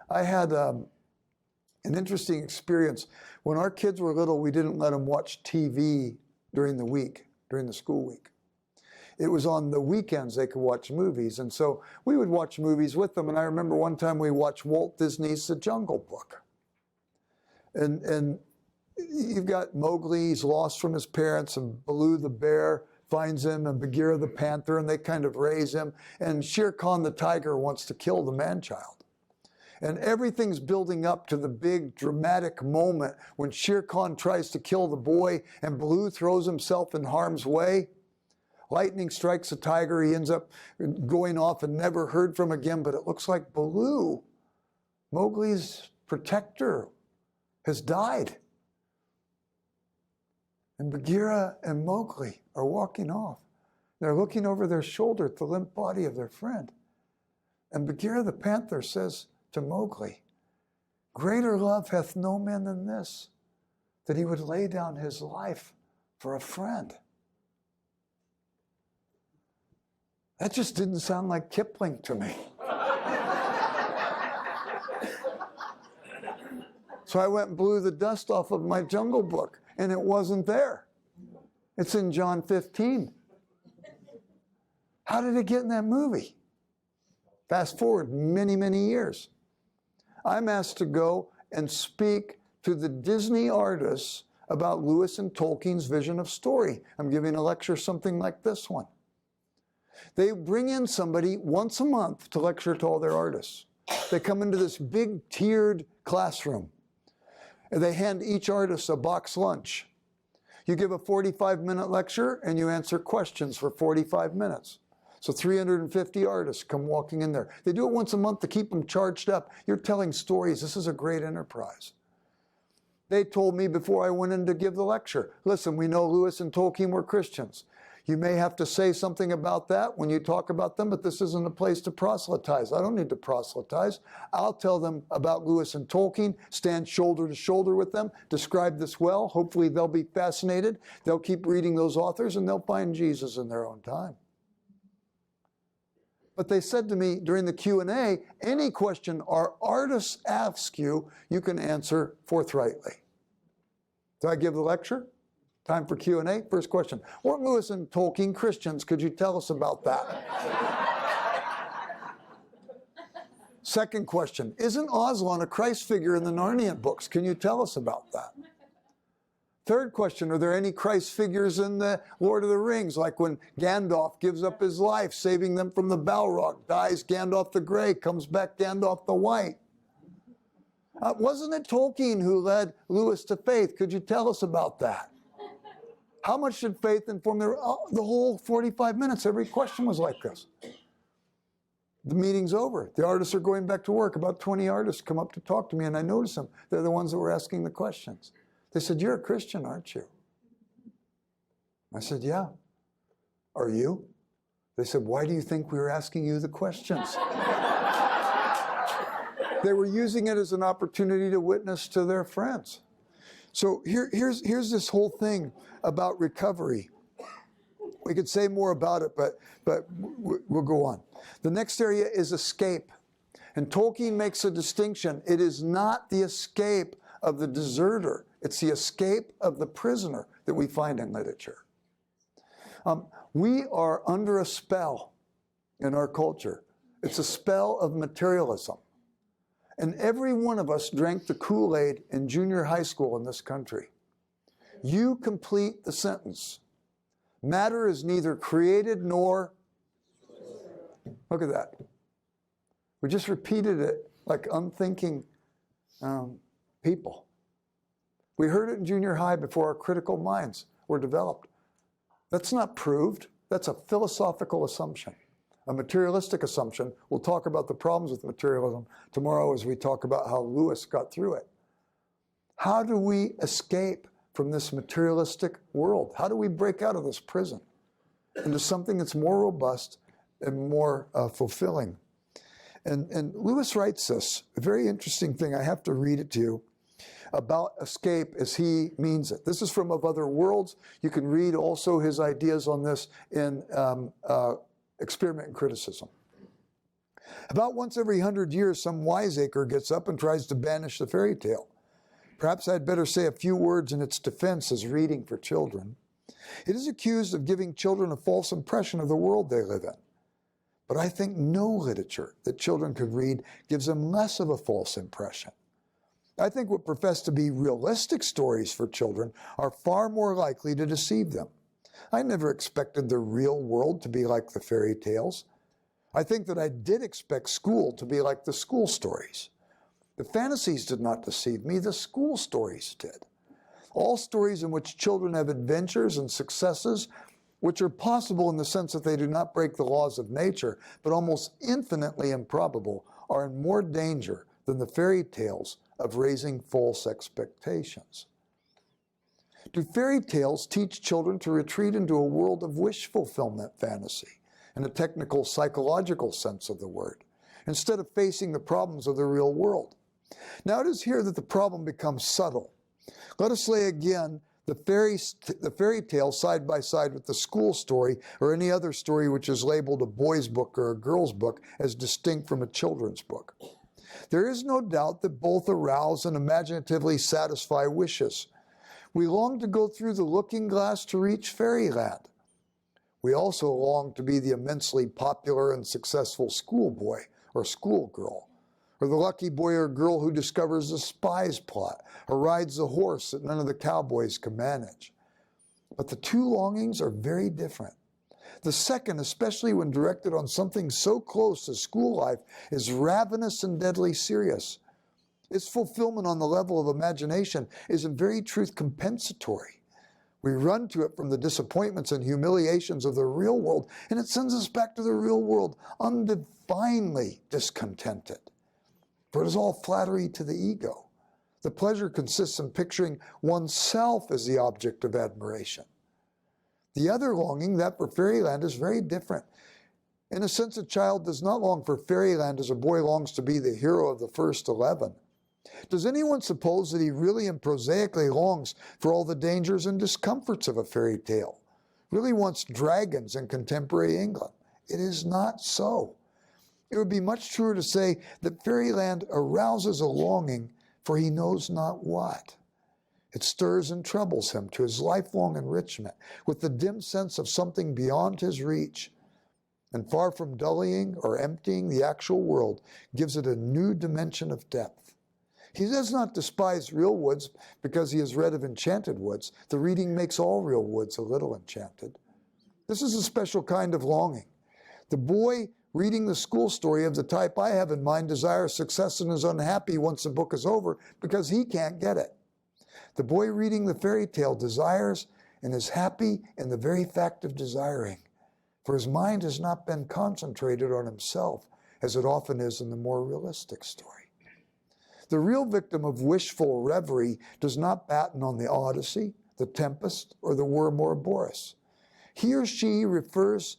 I had an interesting experience. When our kids were little, we didn't let them watch TV during the week, during the school week. It was on the weekends they could watch movies. And so we would watch movies with them. And I remember one time we watched Walt Disney's The Jungle Book. And you've got Mowgli, he's lost from his parents, and Baloo the bear finds him, and Bagheera the panther, and they kind of raise him. And Shere Khan the tiger wants to kill the man-child. And everything's building up to the big dramatic moment when Shere Khan tries to kill the boy and Baloo throws himself in harm's way. Lightning strikes the tiger. He ends up going off and never heard from again. But it looks like Baloo, Mowgli's protector, has died. And Bagheera and Mowgli are walking off. They're looking over their shoulder at the limp body of their friend. And Bagheera the panther says to Mowgli, "Greater love hath no man than this, that he would lay down his life for a friend." That just didn't sound like Kipling to me. So I went and blew the dust off of my Jungle Book, and it wasn't there. It's in John 15. How did it get in that movie? Fast forward many, many years. I'm asked to go and speak to the Disney artists about Lewis and Tolkien's vision of story. I'm giving a lecture something like this one. They bring in somebody once a month to lecture to all their artists. They come into this big tiered classroom. And they hand each artist a box lunch. You give a 45-minute lecture and you answer questions for 45 minutes. So 350 artists come walking in there. They do it once a month to keep them charged up. You're telling stories. This is a great enterprise. They told me before I went in to give the lecture, listen, we know Lewis and Tolkien were Christians. You may have to say something about that when you talk about them, but this isn't a place to proselytize. I don't need to proselytize. I'll tell them about Lewis and Tolkien, stand shoulder to shoulder with them, describe this well. Hopefully they'll be fascinated. They'll keep reading those authors and they'll find Jesus in their own time. But they said to me during the Q&A, any question our artists ask you, you can answer forthrightly. So I give the lecture. Time for Q&A. First question. Weren't Lewis and Tolkien Christians? Could you tell us about that? Second question. Isn't Aslan a Christ figure in the Narnia books? Can you tell us about that? Third question. Are there any Christ figures in the Lord of the Rings, like when Gandalf gives up his life, saving them from the Balrog, dies Gandalf the Grey, comes back Gandalf the White? Wasn't it Tolkien who led Lewis to faith? Could you tell us about that? How much did faith inform the whole 45 minutes? Every question was like this. The meeting's over. The artists are going back to work. About 20 artists come up to talk to me, and I notice them. They're the ones that were asking the questions. They said, "You're a Christian, aren't you?" I said, "Yeah." "Are you?" They said, "Why do you think we were asking you the questions?" They were using it as an opportunity to witness to their friends. So here's this whole thing about recovery. We could say more about it, but we'll go on. The next area is escape. And Tolkien makes a distinction. It is not the escape of the deserter. It's the escape of the prisoner that we find in literature. We are under a spell in our culture. It's a spell of materialism. And every one of us drank the Kool-Aid in junior high school in this country. You complete the sentence. Matter is neither created nor... Look at that. We just repeated it like unthinking people. We heard it in junior high before our critical minds were developed. That's not proved. That's a philosophical assumption, a materialistic assumption. We'll talk about the problems with materialism tomorrow as we talk about how Lewis got through it. How do we escape from this materialistic world? How do we break out of this prison into something that's more robust and more fulfilling? And Lewis writes this, a very interesting thing. I have to read it to you, about escape as he means it. This is from Of Other Worlds. You can read also his ideas on this in Experiment in Criticism. About once every 100 years, some wiseacre gets up and tries to banish the fairy tale. Perhaps I'd better say a few words in its defense as reading for children. It is accused of giving children a false impression of the world they live in. But I think no literature that children could read gives them less of a false impression. I think what profess to be realistic stories for children are far more likely to deceive them. I never expected the real world to be like the fairy tales. I think that I did expect school to be like the school stories. The fantasies did not deceive me, the school stories did. All stories in which children have adventures and successes, which are possible in the sense that they do not break the laws of nature, but almost infinitely improbable, are in more danger than the fairy tales of raising false expectations. Do fairy tales teach children to retreat into a world of wish fulfillment fantasy, in a technical psychological sense of the word, instead of facing the problems of the real world? Now it is here that the problem becomes subtle. Let us lay again the fairy tale side by side with the school story or any other story which is labeled a boy's book or a girl's book as distinct from a children's book. There is no doubt that both arouse and imaginatively satisfy wishes. We long to go through the looking glass to reach fairyland. We also long to be the immensely popular and successful schoolboy or schoolgirl, or the lucky boy or girl who discovers the spy's plot, or rides the horse that none of the cowboys can manage. But the two longings are very different. The second, especially when directed on something so close as school life, is ravenous and deadly serious. Its fulfillment on the level of imagination is in very truth compensatory. We run to it from the disappointments and humiliations of the real world, and it sends us back to the real world undivinely discontented. For it is all flattery to the ego. The pleasure consists in picturing oneself as the object of admiration. The other longing, that for fairyland, is very different. In a sense, a child does not long for fairyland as a boy longs to be the hero of the first 11. Does anyone suppose that he really and prosaically longs for all the dangers and discomforts of a fairy tale? Really wants dragons in contemporary England? It is not so. It would be much truer to say that fairyland arouses a longing for he knows not what. It stirs and troubles him to his lifelong enrichment with the dim sense of something beyond his reach. And far from dulling or emptying the actual world, gives it a new dimension of depth. He does not despise real woods because he has read of enchanted woods. The reading makes all real woods a little enchanted. This is a special kind of longing. The boy reading the school story of the type I have in mind desires success and is unhappy once the book is over because he can't get it. The boy reading the fairy tale desires and is happy in the very fact of desiring, for his mind has not been concentrated on himself as it often is in the more realistic story. The real victim of wishful reverie does not batten on the Odyssey, the Tempest, or the Worm or Boris. He or she prefers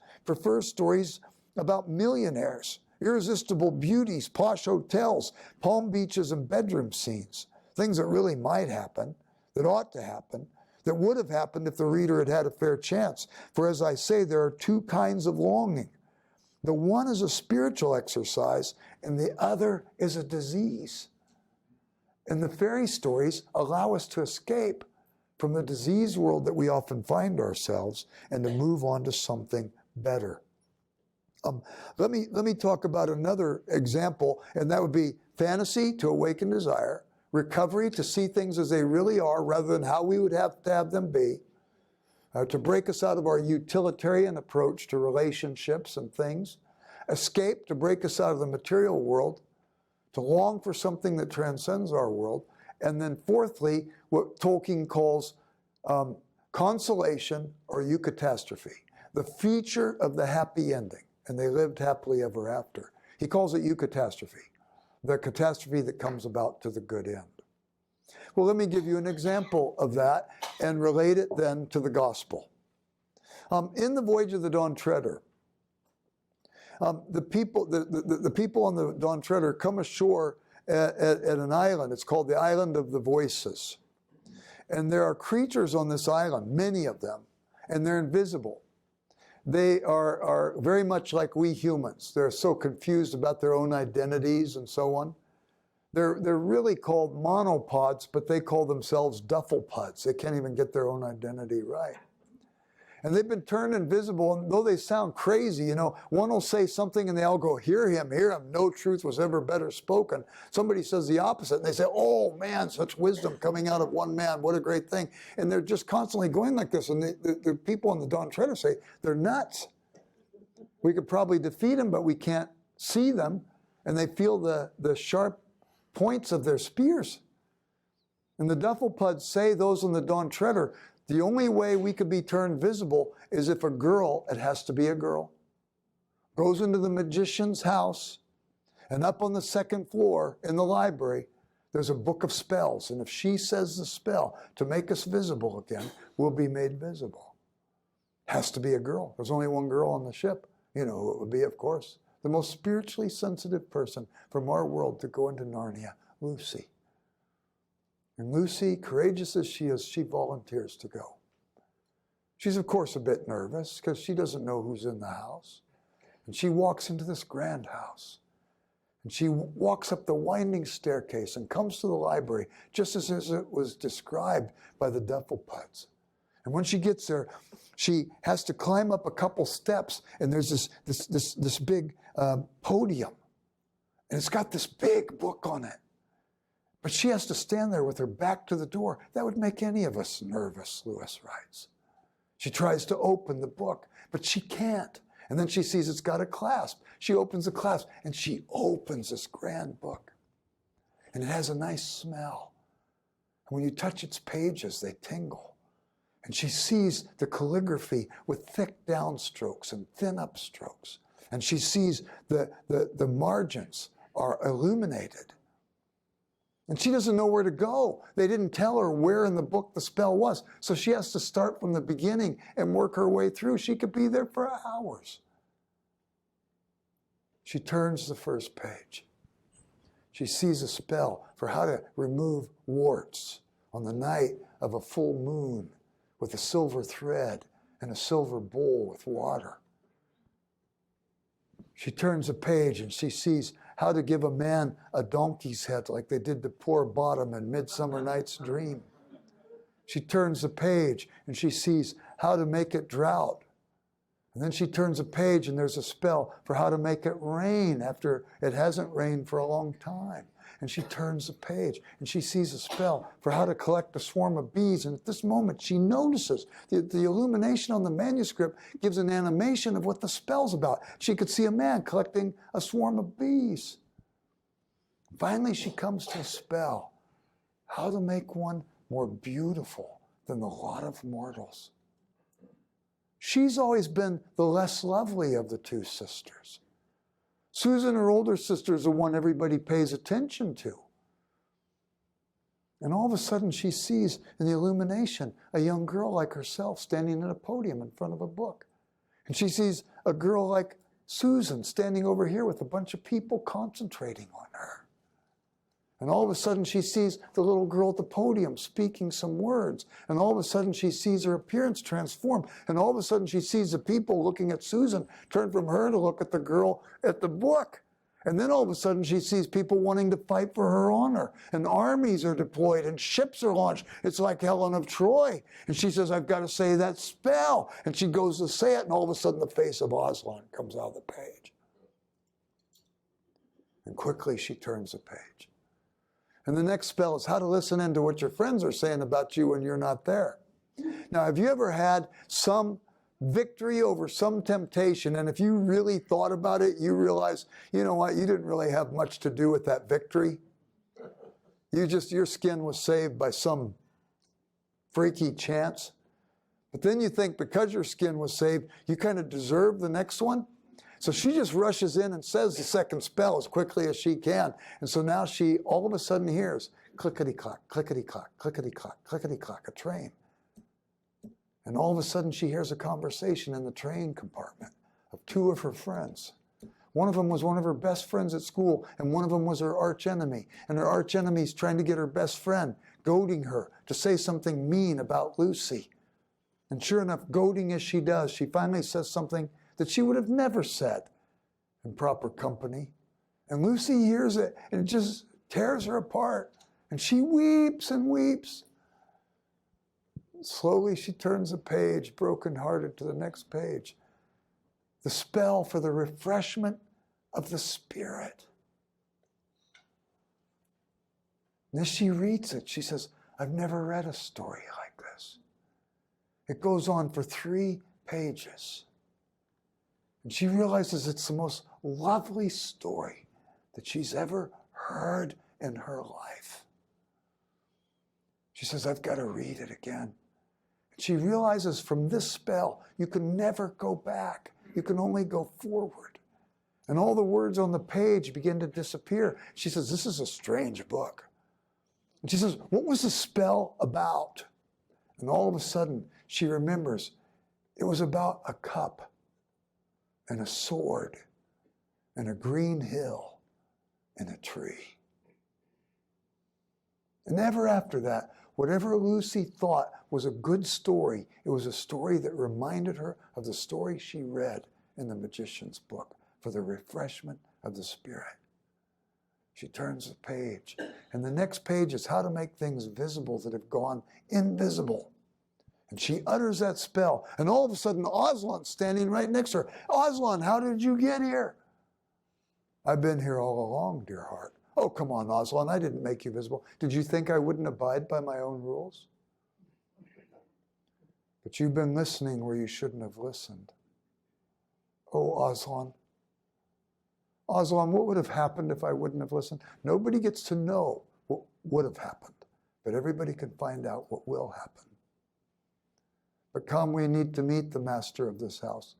stories about millionaires, irresistible beauties, posh hotels, palm beaches, and bedroom scenes, things that really might happen, that ought to happen, that would have happened if the reader had had a fair chance. For as I say, there are two kinds of longing. The one is a spiritual exercise, and the other is a disease. And the fairy stories allow us to escape from the diseased world that we often find ourselves and to move on to something better. Let me talk about another example, and that would be fantasy to awaken desire, recovery to see things as they really are rather than how we would have to have them be, to break us out of our utilitarian approach to relationships and things, escape to break us out of the material world, to long for something that transcends our world, and then fourthly, what Tolkien calls consolation or eucatastrophe, the feature of the happy ending. And they lived happily ever after. He calls it eucatastrophe, the catastrophe that comes about to the good end. Well, let me give you an example of that and relate it then to the gospel. In the Voyage of the Dawn Treader, the people on the Dawn Treader come ashore at an island. It's called the Island of the Voices. And there are creatures on this island, many of them, and they're invisible. They are very much like we humans. They're so confused about their own identities and so on. They're really called monopods, but they call themselves duffelpods. They can't even get their own identity right. And they've been turned invisible, and though they sound crazy, you know, one will say something and they all go, hear him, no truth was ever better spoken. Somebody says the opposite, and they say, oh man, such wisdom coming out of one man, what a great thing. And they're just constantly going like this, and the people on the Dawn Treader say, they're nuts. We could probably defeat them, but we can't see them, and they feel the sharp points of their spears. And the duffelpods say, those on the Dawn Treader, the only way we could be turned visible is if a girl, it has to be a girl, goes into the magician's house, and up on the second floor in the library, there's a book of spells. And if she says the spell to make us visible again, we'll be made visible. Has to be a girl. There's only one girl on the ship. You know who it would be, of course. The most spiritually sensitive person from our world to go into Narnia, Lucy. And Lucy, courageous as she is, she volunteers to go. She's, of course, a bit nervous because she doesn't know who's in the house. And she walks into this grand house. And she walks up the winding staircase and comes to the library just as it was described by the duffelpods. And when she gets there, she has to climb up a couple steps, and there's this big podium. And it's got this big book on it. But she has to stand there with her back to the door. That would make any of us nervous, Lewis writes. She tries to open the book, but she can't. And then she sees it's got a clasp. She opens the clasp, and she opens this grand book. And it has a nice smell. And when you touch its pages, they tingle. And she sees the calligraphy with thick downstrokes and thin upstrokes. And she sees the margins are illuminated. And she doesn't know where to go. They didn't tell her where in the book the spell was. So she has to start from the beginning and work her way through. She could be there for hours. She turns the first page. She sees a spell for how to remove warts on the night of a full moon with a silver thread and a silver bowl with water. She turns a page and she sees how to give a man a donkey's head like they did to poor Bottom in Midsummer Night's Dream. She turns the page and she sees how to make it drought. And then she turns a page and there's a spell for how to make it rain after it hasn't rained for a long time. And she turns the page and she sees a spell for how to collect a swarm of bees. And at this moment, she notices the illumination on the manuscript gives an animation of what the spell's about. She could see a man collecting a swarm of bees. Finally, she comes to a spell, how to make one more beautiful than the lot of mortals. She's always been the less lovely of the two sisters. Susan, her older sister, is the one everybody pays attention to. And all of a sudden she sees in the illumination a young girl like herself standing at a podium in front of a book. And she sees a girl like Susan standing over here with a bunch of people concentrating on her. And all of a sudden she sees the little girl at the podium speaking some words. And all of a sudden she sees her appearance transform. And all of a sudden she sees the people looking at Susan turn from her to look at the girl at the book. And then all of a sudden she sees people wanting to fight for her honor, and armies are deployed and ships are launched. It's like Helen of Troy. And she says, I've got to say that spell. And she goes to say it, and all of a sudden the face of Aslan comes out of the page. And quickly she turns the page. And the next spell is how to listen into what your friends are saying about you when you're not there. Now, have you ever had some victory over some temptation, and if you really thought about it, you realize, you know what, you didn't really have much to do with that victory. Your skin was saved by some freaky chance. But then you think because your skin was saved, you kind of deserve the next one. So she just rushes in and says the second spell as quickly as she can. And so now she all of a sudden hears clickety-clack, clickety-clack, clickety-clack, clickety-clack, a train. And all of a sudden she hears a conversation in the train compartment of two of her friends. One of them was one of her best friends at school, and one of them was her arch enemy. And her arch enemy's trying to get her best friend, goading her to say something mean about Lucy. And sure enough, goading as she does, she finally says something that she would have never said in proper company. And Lucy hears it, and it just tears her apart. And she weeps and weeps. Slowly she turns the page, brokenhearted, to the next page. The spell for the refreshment of the Spirit. And as she reads it, she says, I've never read a story like this. It goes on for 3 pages. And she realizes it's the most lovely story that she's ever heard in her life. She says, I've got to read it again. She realizes from this spell, you can never go back. You can only go forward. And all the words on the page begin to disappear. She says, this is a strange book. And she says, what was the spell about? And all of a sudden, she remembers it was about a cup and a sword and a green hill and a tree. And ever after that, whatever Lucy thought was a good story, it was a story that reminded her of the story she read in the magician's book for the refreshment of the Spirit. She turns the page, and the next page is how to make things visible that have gone invisible. And she utters that spell, and all of a sudden Aslan's standing right next to her. Aslan, how did you get here? I've been here all along, dear heart. Oh, come on, Aslan, I didn't make you visible. Did you think I wouldn't abide by my own rules? But you've been listening where you shouldn't have listened. Oh, Aslan. Aslan, what would have happened if I wouldn't have listened? Nobody gets to know what would have happened, but everybody can find out what will happen. But come, we need to meet the master of this house.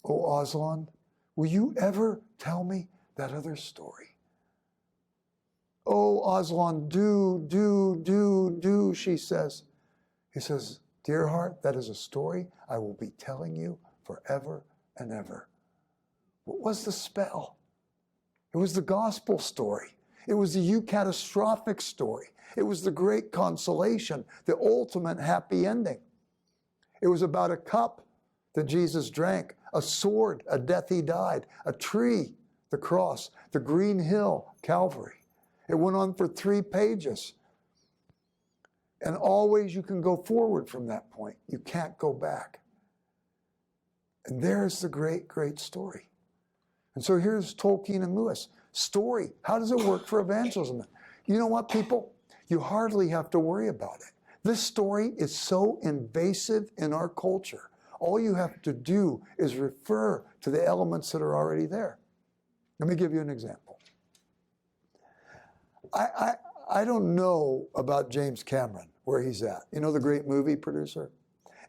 Oh, Aslan, will you ever tell me that other story? Oh, Aslan, do, she says. He says, dear heart, that is a story I will be telling you forever and ever. What was the spell? It was the gospel story. It was the eucatastrophic story. It was the great consolation, the ultimate happy ending. It was about a cup that Jesus drank, a sword, a death he died, a tree, the cross, the green hill, Calvary. It went on for 3 pages. And always you can go forward from that point. You can't go back. And there's the great, great story. And so here's Tolkien and Lewis. Story. How does it work for evangelism? You know what, people? You hardly have to worry about it. This story is so invasive in our culture. All you have to do is refer to the elements that are already there. Let me give you an example. I don't know about James Cameron, where he's at. You know, the great movie producer?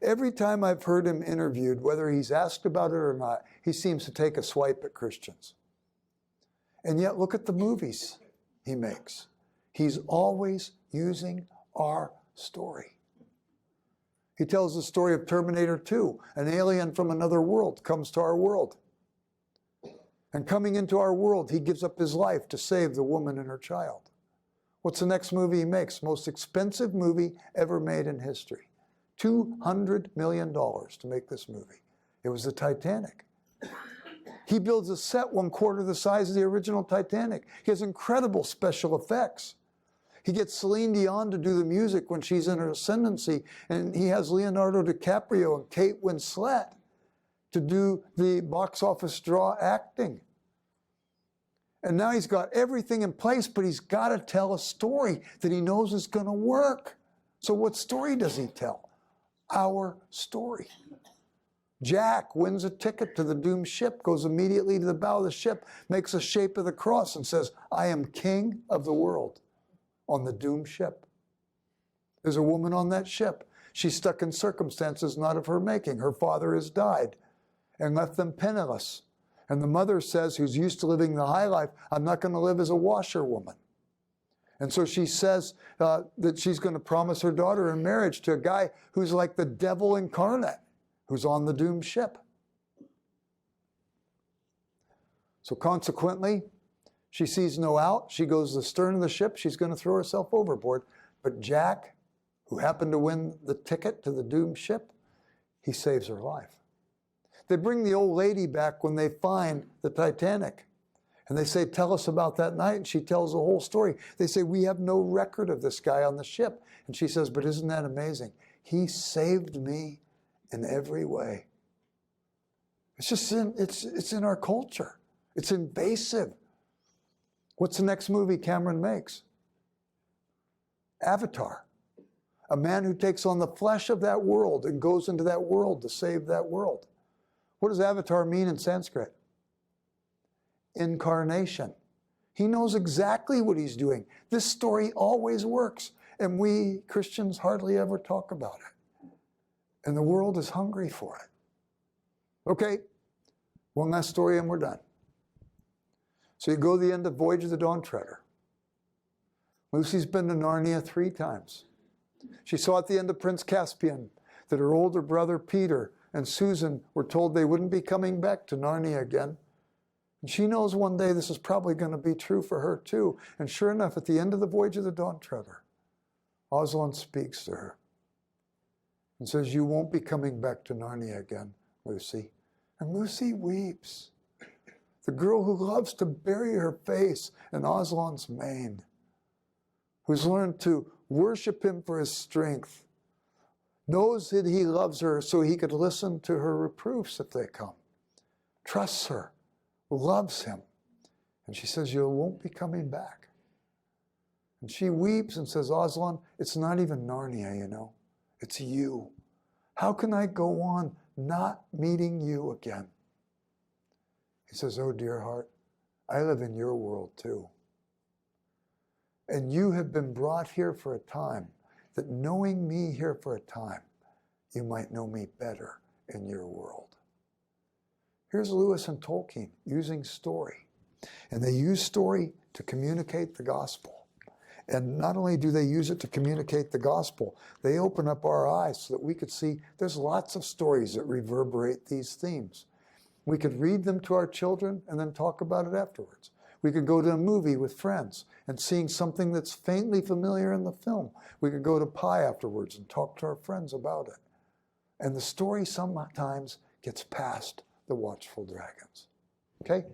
Every time I've heard him interviewed, whether he's asked about it or not, he seems to take a swipe at Christians. And yet, look at the movies he makes. He's always using our story. He tells the story of Terminator 2. An alien from another world comes to our world. And coming into our world, he gives up his life to save the woman and her child. What's the next movie he makes? Most expensive movie ever made in history. $200 million to make this movie. It was the Titanic. He builds a set 1/4 the size of the original Titanic. He has incredible special effects. He gets Celine Dion to do the music when she's in her ascendancy, and he has Leonardo DiCaprio and Kate Winslet to do the box office draw acting. And now he's got everything in place, but he's got to tell a story that he knows is going to work. So what story does he tell? Our story. Jack wins a ticket to the doomed ship, goes immediately to the bow of the ship, makes a shape of the cross and says, I am king of the world on the doomed ship. There's a woman on that ship. She's stuck in circumstances not of her making. Her father has died and left them penniless. And the mother says, who's used to living the high life, I'm not going to live as a washerwoman. And so she says that she's going to promise her daughter in marriage to a guy who's like the devil incarnate, who's on the doomed ship. So consequently, she sees no out. She goes to the stern of the ship. She's going to throw herself overboard. But Jack, who happened to win the ticket to the doomed ship, he saves her life. They bring the old lady back when they find the Titanic. And they say, tell us about that night. And she tells the whole story. They say, we have no record of this guy on the ship. And she says, but isn't that amazing? He saved me in every way. It's just it's in our culture. It's invasive. What's the next movie Cameron makes? Avatar. A man who takes on the flesh of that world and goes into that world to save that world. What does avatar mean in Sanskrit? Incarnation. He knows exactly what he's doing. This story always works, and we Christians hardly ever talk about it. And the world is hungry for it. Okay, one last story and we're done. So you go to the end of Voyage of the Dawn Treader. Lucy's been to Narnia 3 times. She saw at the end of Prince Caspian that her older brother Peter and Susan were told they wouldn't be coming back to Narnia again. And she knows one day this is probably going to be true for her too. And sure enough, at the end of the Voyage of the Dawn Treader, Aslan speaks to her and says, you won't be coming back to Narnia again, Lucy. And Lucy weeps. The girl who loves to bury her face in Aslan's mane, who's learned to worship him for his strength, knows that he loves her so he could listen to her reproofs if they come, trusts her, loves him. And she says, you won't be coming back. And she weeps and says, Aslan, it's not even Narnia, you know. It's you. How can I go on not meeting you again? He says, oh, dear heart, I live in your world too. And you have been brought here for a time, that knowing me here for a time, you might know me better in your world. Here's Lewis and Tolkien using story. And they use story to communicate the gospel. And not only do they use it to communicate the gospel, they open up our eyes so that we could see there's lots of stories that reverberate these themes. We could read them to our children and then talk about it afterwards. We could go to a movie with friends and seeing something that's faintly familiar in the film. We could go to pie afterwards and talk to our friends about it. And the story sometimes gets past the watchful dragons. Okay?